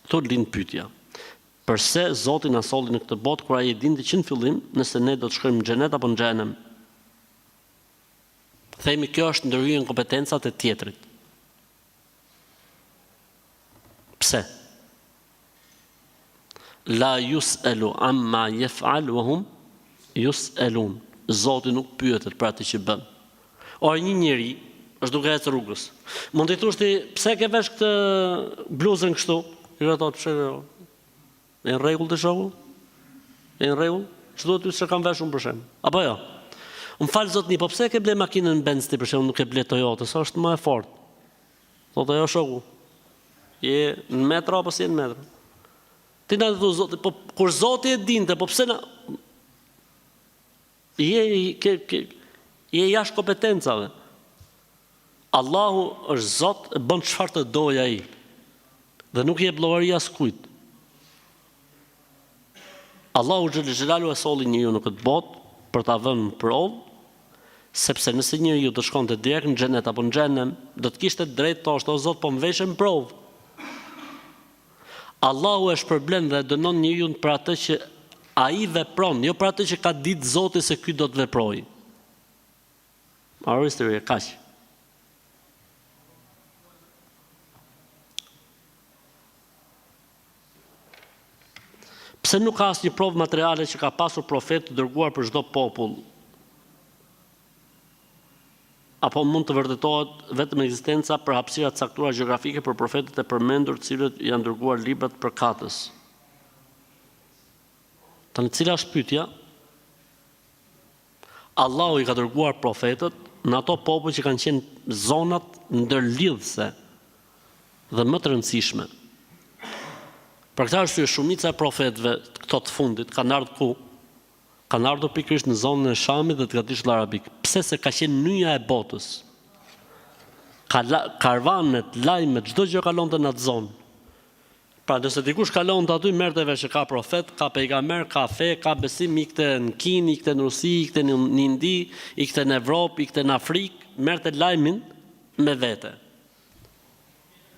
këtu lind pyetja. Përse Zoti na solli në këtë botë kur ai e dinte që në fillim nëse ne do të shkojmë në xhenet apo në xhenem? Themi kjo është ndërhyrje në kompetencat e tjetrit. Pse? La yus'alu amma yaf'al wa hum yus'alun. Zoti nuk pyetet për atë që bën. Or një njeri është duke ecë rrugës. Mund të thosh ti pse ke vesh këtë bluzën kështu? Jo ato pse e në rregull të shoku? E në rregull? Çdo ty se kam veshur për shemb. Apo jo? Më falë zotni, po pse ke ble makinën Benz ti për shemb, nuk e ble Toyota, sa është më e fortë? Thotë ajo shoku. Je në metro apo si në metro? Ti na thu zoti, po kur Zoti e dinte, po pse na je jashtë kompetencave. Allahu është Zot, e bën çfarë të dojë ai. Dhe nuk jep llogari askujt. Allahu xhelalu e solli njeriu në këtë botë për ta vënë në provë, sepse nëse njeriu do shkonte direkt në xhenet apo në xhenem, do të kishte drejt të thoshte o Zot, po më veshën në provë. Allahu e shpërblen dhe dënon njeriu për atë që ai vepron, jo për atë që ka ditë Zoti se ky do të veprojë. Aristëri kaq. Pse nuk ka asnjë provë materiale që ka pasur profet të dërguar për çdo popull? Apo mund të vërtetohet vetëm ekzistenca për hapësira të caktuara gjeografike për profetët e përmendur, të cilët janë dërguar librat përkatës? Tani cila është pyetja? Allahu i ka dërguar profetët në ato popull që kanë qenë zonat ndërlidhëse dhe më të rëndësishme. Për këtë arsye shumica e profetëve këto të fundit kanë ardhur ku? Kanë ardhur pikërisht në zonën e Shamit dhe të Gatisht Arabik. Pse? Se ka qenë nyja e botës. Karvanet, lajmet, çdo gjë kalonte në atë zonë. Pra nëse dikush kalonte aty, merrte vesh që ka profet, ka pejgamber, ka fe, ka besim, ikte në Kinë, ikte në Rusi, ikte në Indi, ikte në Evropë, ikte në Afrikë, merrte lajmin me vete.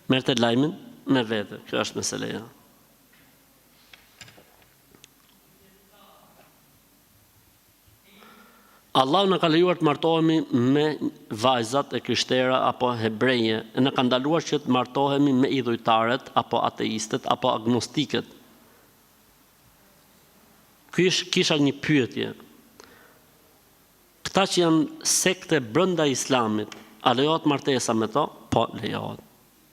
Merrte lajmin me vete. Kjo është meseleja. Allahu na ka lejuar të martohemi me vajzat e krishtera apo hebreje, e na ka ndaluar që të martohemi me idhujtarët apo ateistët apo agnostikët. Kisha një pyetje. Këta që janë sekte brenda Islamit, a lejohet martesa me to? Po, lejohet.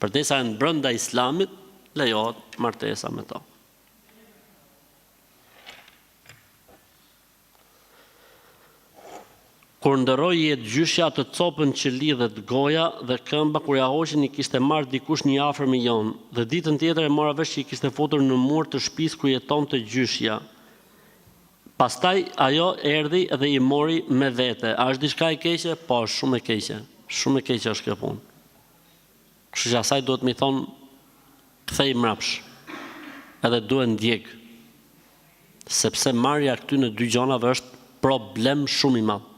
Përdesa janë brenda Islamit, lejohet martesa me to. Kur ndëroi jetë gjyshja të copën që lidhet goja dhe këmba, kur ja hoqën i kishte marrë dikush një afërm i jon, dhe ditën tjetër e mora vesh që i kishte futur në mur të shtëpisë ku jetonte gjyshja. Pastaj ajo erdhi dhe i mori me vete. A është diçka e keqe? Po, shumë e keqe. Shumë e keqe është kjo punë. Kështu që asaj duhet mi thonë kthej mrapsh. Edhe duhet ndjek. Sepse marrja këty në dy gjonave është problem shumë i madh.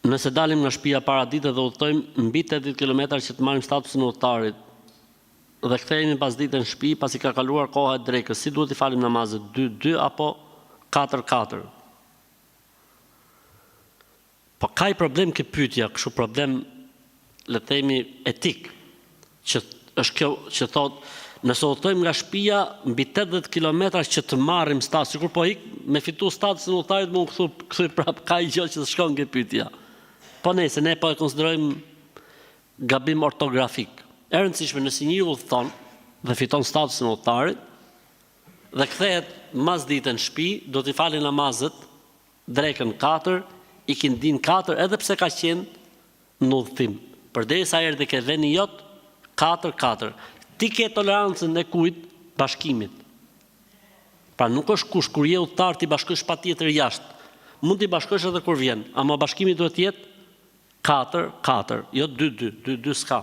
Nëse dalim nga shtëpia para ditës dhe udhtojmë mbi 80 km që të marrim statusin e udhëtarit dhe kthehemi pas ditën në shtëpi pasi ka kaluar koha e drekës, si duhet i falim namazet? 2-2 apo 4-4? Po ka i problem këtë pyetja, kështu problem le të themi etik, që është kjo që thotë nëse udhtojmë nga shtëpia mbi 80 km që të marrim status, sikur po ik me fitu statusin e udhëtarit më u kthy prap, ka i gjë që shkon këtë pyetja. Po nëse ne po e konsiderojmë gabim ortografik. E rëndësishme nëse njëri udhton dhe fiton statusin e udhëtarit dhe kthehet mas ditën në shtëpi, do t'i falë namazet drekën 4, ikin din 4, edhe pse ka qenë në udhtim. Përderisa erdhi ke veni jot 4-4. Ti ke tolerancën e kujt bashkimit. Pra nuk është kush kur je udhëtar ti bashkosh patjetër jashtë. Mund t'i bashkosh edhe kur vjen, ama bashkimi duhet të jetë 4-4, jo 2-2 s'ka.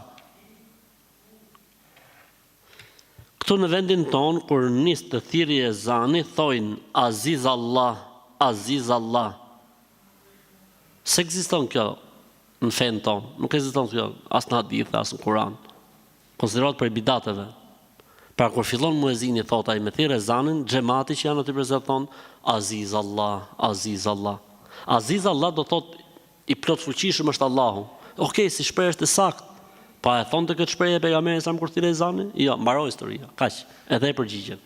Këtu në vendin ton, kur nis të thirrje ezani, thojnë Aziz Allah, Aziz Allah. Se ekziston kjo në fen ton, nuk ekziston kjo as në hadith, as në Kur'an. Konsiderohet për bidateve. Pra kur fillon muezini thot ai me thirrje ezanin, xhamati që janë aty prezant thon Aziz Allah, Aziz Allah. Aziz Allah do thot i plot fuqishëm është Allahu. Okej, si shprehje është e saktë. Pa e thonte këtë shprehje pejgamberi sa kur thirrje ezanin? Jo, mbaroi historia. Kaq, edhe e përgjigjen.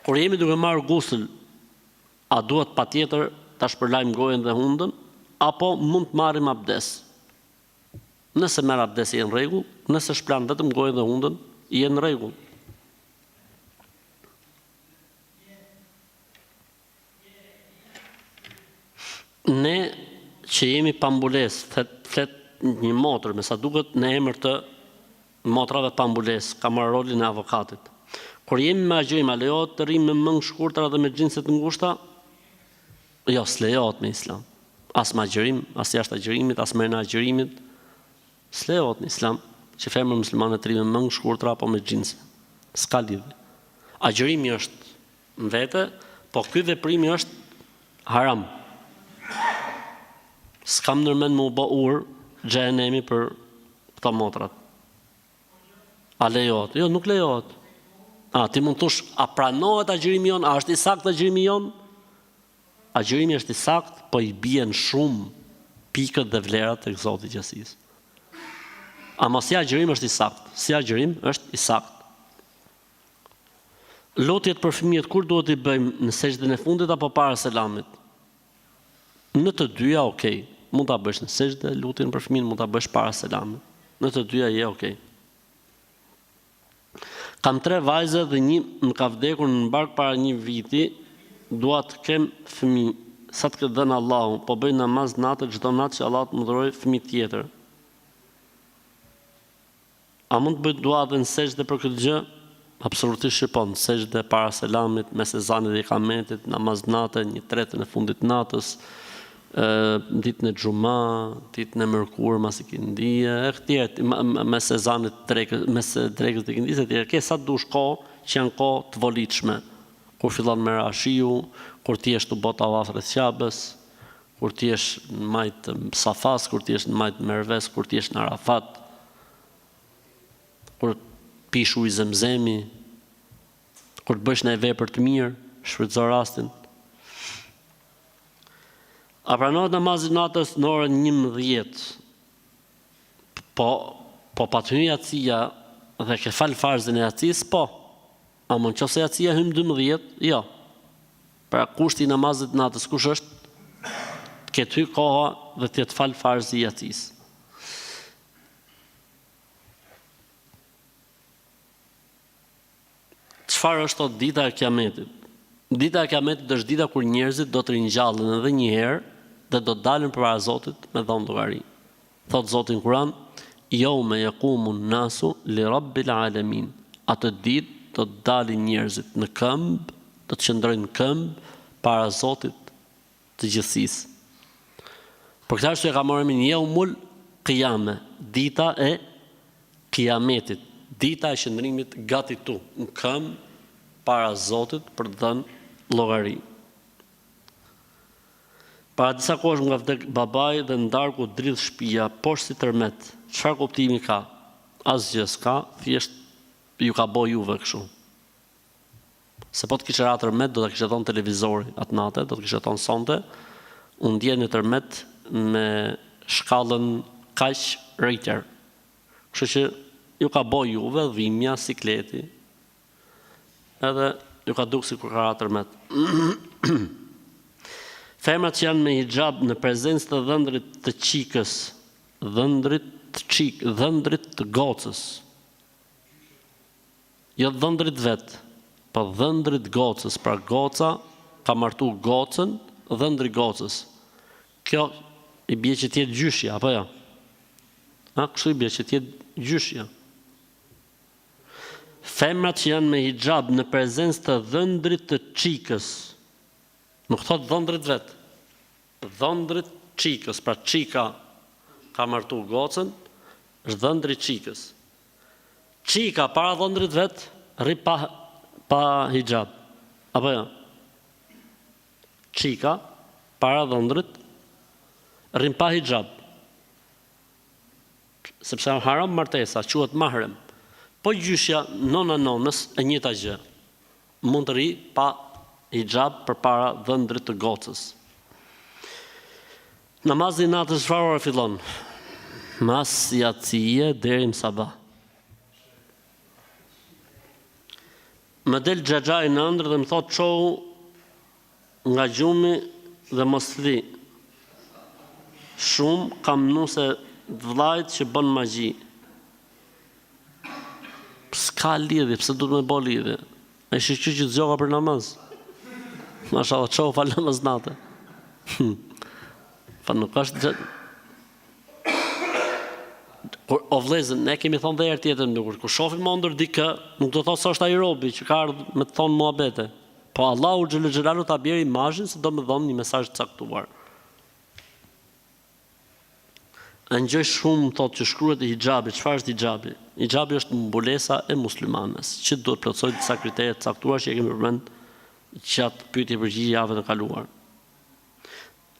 Kur jemi duke marrë gusl, a duhet patjetër ta shpërlajm gojen dhe hundën, apo mund të marrim abdes? Nëse merr abdes i në rregull, nëse shplan vetëm gojen dhe hundën, i në rregull. Ne që jemi pambules, flet një motër, me sa duket në emër të motrave pambules, ka marrë rolin e avokatit. Kur jemi me agjërim, a lejohet të rrim me mëngë shkurtra dhe me xhinse të ngushta? Jo, s'lejohet me islam. As me agjërim, as jashtë agjërimit, as me në agjërimit. S'lejohet në islam që femër muslimane të rrim me mëngë shkurtra apo me xhinse. S'ka lidhje. Agjërimi është në vete, po ky veprimi është haram. S'kam nërmend më u bë urë xhenemi për këto motrat. A lejohet? Jo, nuk lejohet. Ti mund të thosh, a pranohet agjërimi jon? A është i saktë agjërimi jon? Agjërimi është i saktë, po i bien shumë pikët dhe vlerat tek Zoti i gjasisë. Ama si agjërim është i saktë, si agjërim është i saktë. Lotjet për fëmijët kur duhet i bëjmë, në sejdën e fundit apo para selamit? Në të dyja okay. Mund ta bësh në sejdë lutjen për fëmin, mund ta bësh para selamit. Në të dyja je okay. Kam 3 vajze dhe një më ka vdekur në bark para një viti, dua të kem fëmijë, sa të këtë dhënë Allahu, po bëj namaz natë çdo natë që Allah të më dhurojë fëmijë tjetër. A mund të bëj dua edhe në sejdë për këtë gjë? Absolutisht që po, në sejdë para selamit, mes ezanit dhe ikametit, namaz natë, 1/3 e fundit natës, ditën e xhuma, ditën e mërkurë mas ikindije, e këtjerë, mes ezanit mes drekës dhe ikindisë, e tjerë, ke sa dush kohë që janë kohë të volitshme, kur fillon me rashiu, kur ti jesh të bota vafrës qabës, kur ti jesh në majtë Safas, kur ti jesh në majtë Merves, kur ti jesh në Arafat, kur pish ujë zemzemi, kur të bësh në vepër të mirë, shfrytëzo rastin. A pranohet namazi natës në orën 11? Po patyni jacia dhe ke fal farzën e jacis, po. A mund nëse jacia hym 12? Jo. Pra kushti i namazit natës kush është? Të ketë hy koha dhe të jetë fal farzë i jacis. Çfarë është dita e Kiametit? Dita e Kiametit është dita kur njerëzit do të ringjallen edhe një herë dhe do të dalin përpara Zotit me dhënë llogari. Thot Zoti në Kur'an: "Yawma yaqumu an-nasu li rabbil alamin." Atë ditë do të dalin njerëzit në këmbë, do të qëndrojnë në këmbë para Zotit të gjithësisë. Për këtë arsye ka marrë emrin Yawmul Qiyame, dita e Kiametit, dita e qëndrimit gatitu në këmbë para Zotit për të dhënë llogari. Para disa kohësh nga vdek babai dhe ndarku dridh shtëpia poshtë si tërmet. Çfarë kuptimi ka? Asgjë s'ka, thjesht ju ka bëj juve kështu. Se po të kishe ra tërmet, do të kishe thonë televizori atë natë, do të kishe thonë sonte, unë ndjen në tërmet me shkallën kaq Richter. Kështu që ju ka bëj juve dhimbja, sikleti, edhe ju ka duk si kur ka ra tërmet. Femrat që janë me hijab në prezencë të dhëndrit të qikës, dhëndrit të gocës. Jo dhëndrit vetë, po dhëndrit gocës, pra goca ka martu gocën, dhëndri gocës. Kjo i bie që tjetë gjyshja, apo jo? Kështu i bie që tjetë gjyshja. Femrat që janë me hijab në prezencë të dhëndrit të çikës, nuk thot dhëndrit vetë, dhëndrit çikës, pra çika ka martu gocën, është dhëndri çikës. Çika para dhëndrit vetë, rri pa hijab. Apo jo? Çika para dhëndrit, rrin pa hijab. Sepse haram martesa, quhet mahrem. Po gjyshja nona nonës e njëjta gjë. Mund të rri pa hijab përpara dhëndrit të gocës. Namazi i natës çfarë ore fillon? Mas yacie deri në sabah. Më del xhaxhai në ëndër dhe më thot çohu nga gjumi dhe mos thli. Shumë kam nuse vllajt që bën magji. S'ka lidhje, pse duhet me bë lidhje? Ai shiqë që zgjoha për namaz. Mashallah, çohu fal namaz natë. Pa nuk është o vlezën, ne kemi thonë dhe herë tjetër kur shohim më ndër dikë, nuk do thotë se është ai robi që ka ardhur me të thonë muhabete. Po Allahu xhelalu ta bjerë imazhin se do më dhon një mesazh të caktuar. Në gjë shumë thotë që shkruhet e hijabi, çfarë është hijabi? Hijabi është mbulesa e muslimanes, që duhet plotësoj disa kritere të caktuar që e kemi përmend gjatë pyetje përgjigje javën e kaluar.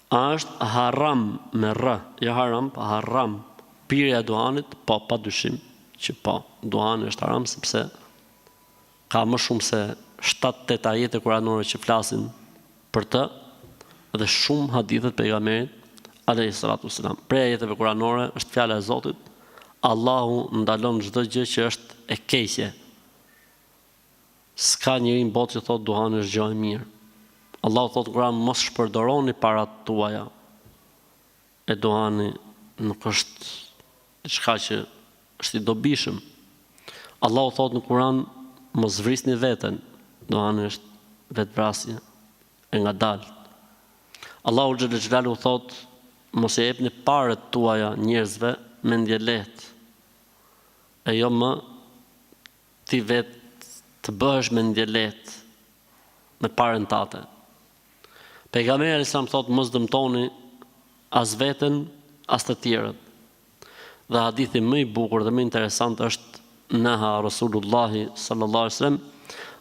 A është haram me r, jo haram, pa haram. Pirja e duhanit, po, pa dyshim që po, duhani është haram sepse ka më shumë se 7-8 ajete kuranore që flasin për të dhe shumë hadithet pejgamberit alayhi salatu wasalam. Prej ajeteve kuranore është fjala e Zotit, Allahu ndalon çdo gjë që është e keqe. S'ka njeri në botë që thotë duhani është gjë e mirë. Allahu thotë Kur'an mos shpërdoroni parat tuaja. E duhani nuk është diçka që është i dobishëm. Allahu thotë në Kur'an mos vrisni veten, duhani është vetvrasje e ngadalë. Allahu xhelalu thotë mos e jepni parët tuaja njerëzve me ndje lehtë. E jo më ti vetë të bëhesh me ndje lehtë me parën tate. Pejgamberi sa më thotë mos dëmtoni as veten as të tjerët. Dhe hadithi më i bukur dhe më interesant është naha Rasulullahi sallallahu alaihi wasallam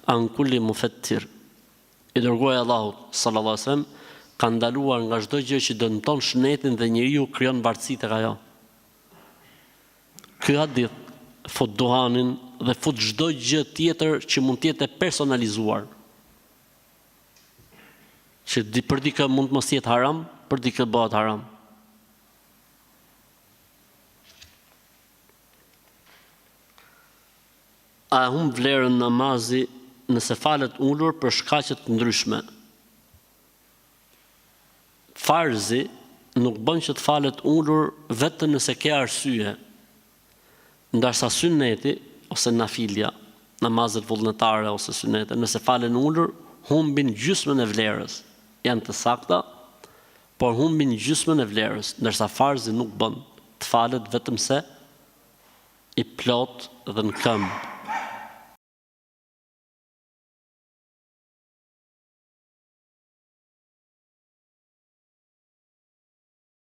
an kulli mufattir. I dërguari Allahut sallallahu alaihi wasallam ka ndaluar nga çdo gjë që dëmton shëndetin dhe njeriu krijon bartësi tek ajo. Ky hadith fut duhanin dhe fut çdo gjë tjetër që mund të jetë personalizuar. Që për dikë mund të mos jetë haram, për dikë bëhet haram. A humb vlerën namazi nëse falet ulur për shkaqe të ndryshme? Farzi nuk bën që të falet ulur vetëm nëse ke arsye. Ndërsa suneti ose nafilja, namazet vullnetare ose sunete, nëse falen ulur, humbin gjysmën e vlerës. Janë të sakta, por humbin gjysmën e vlerës, ndërsa farzi nuk bën të falet vetëm se i plot dhe në këmbë.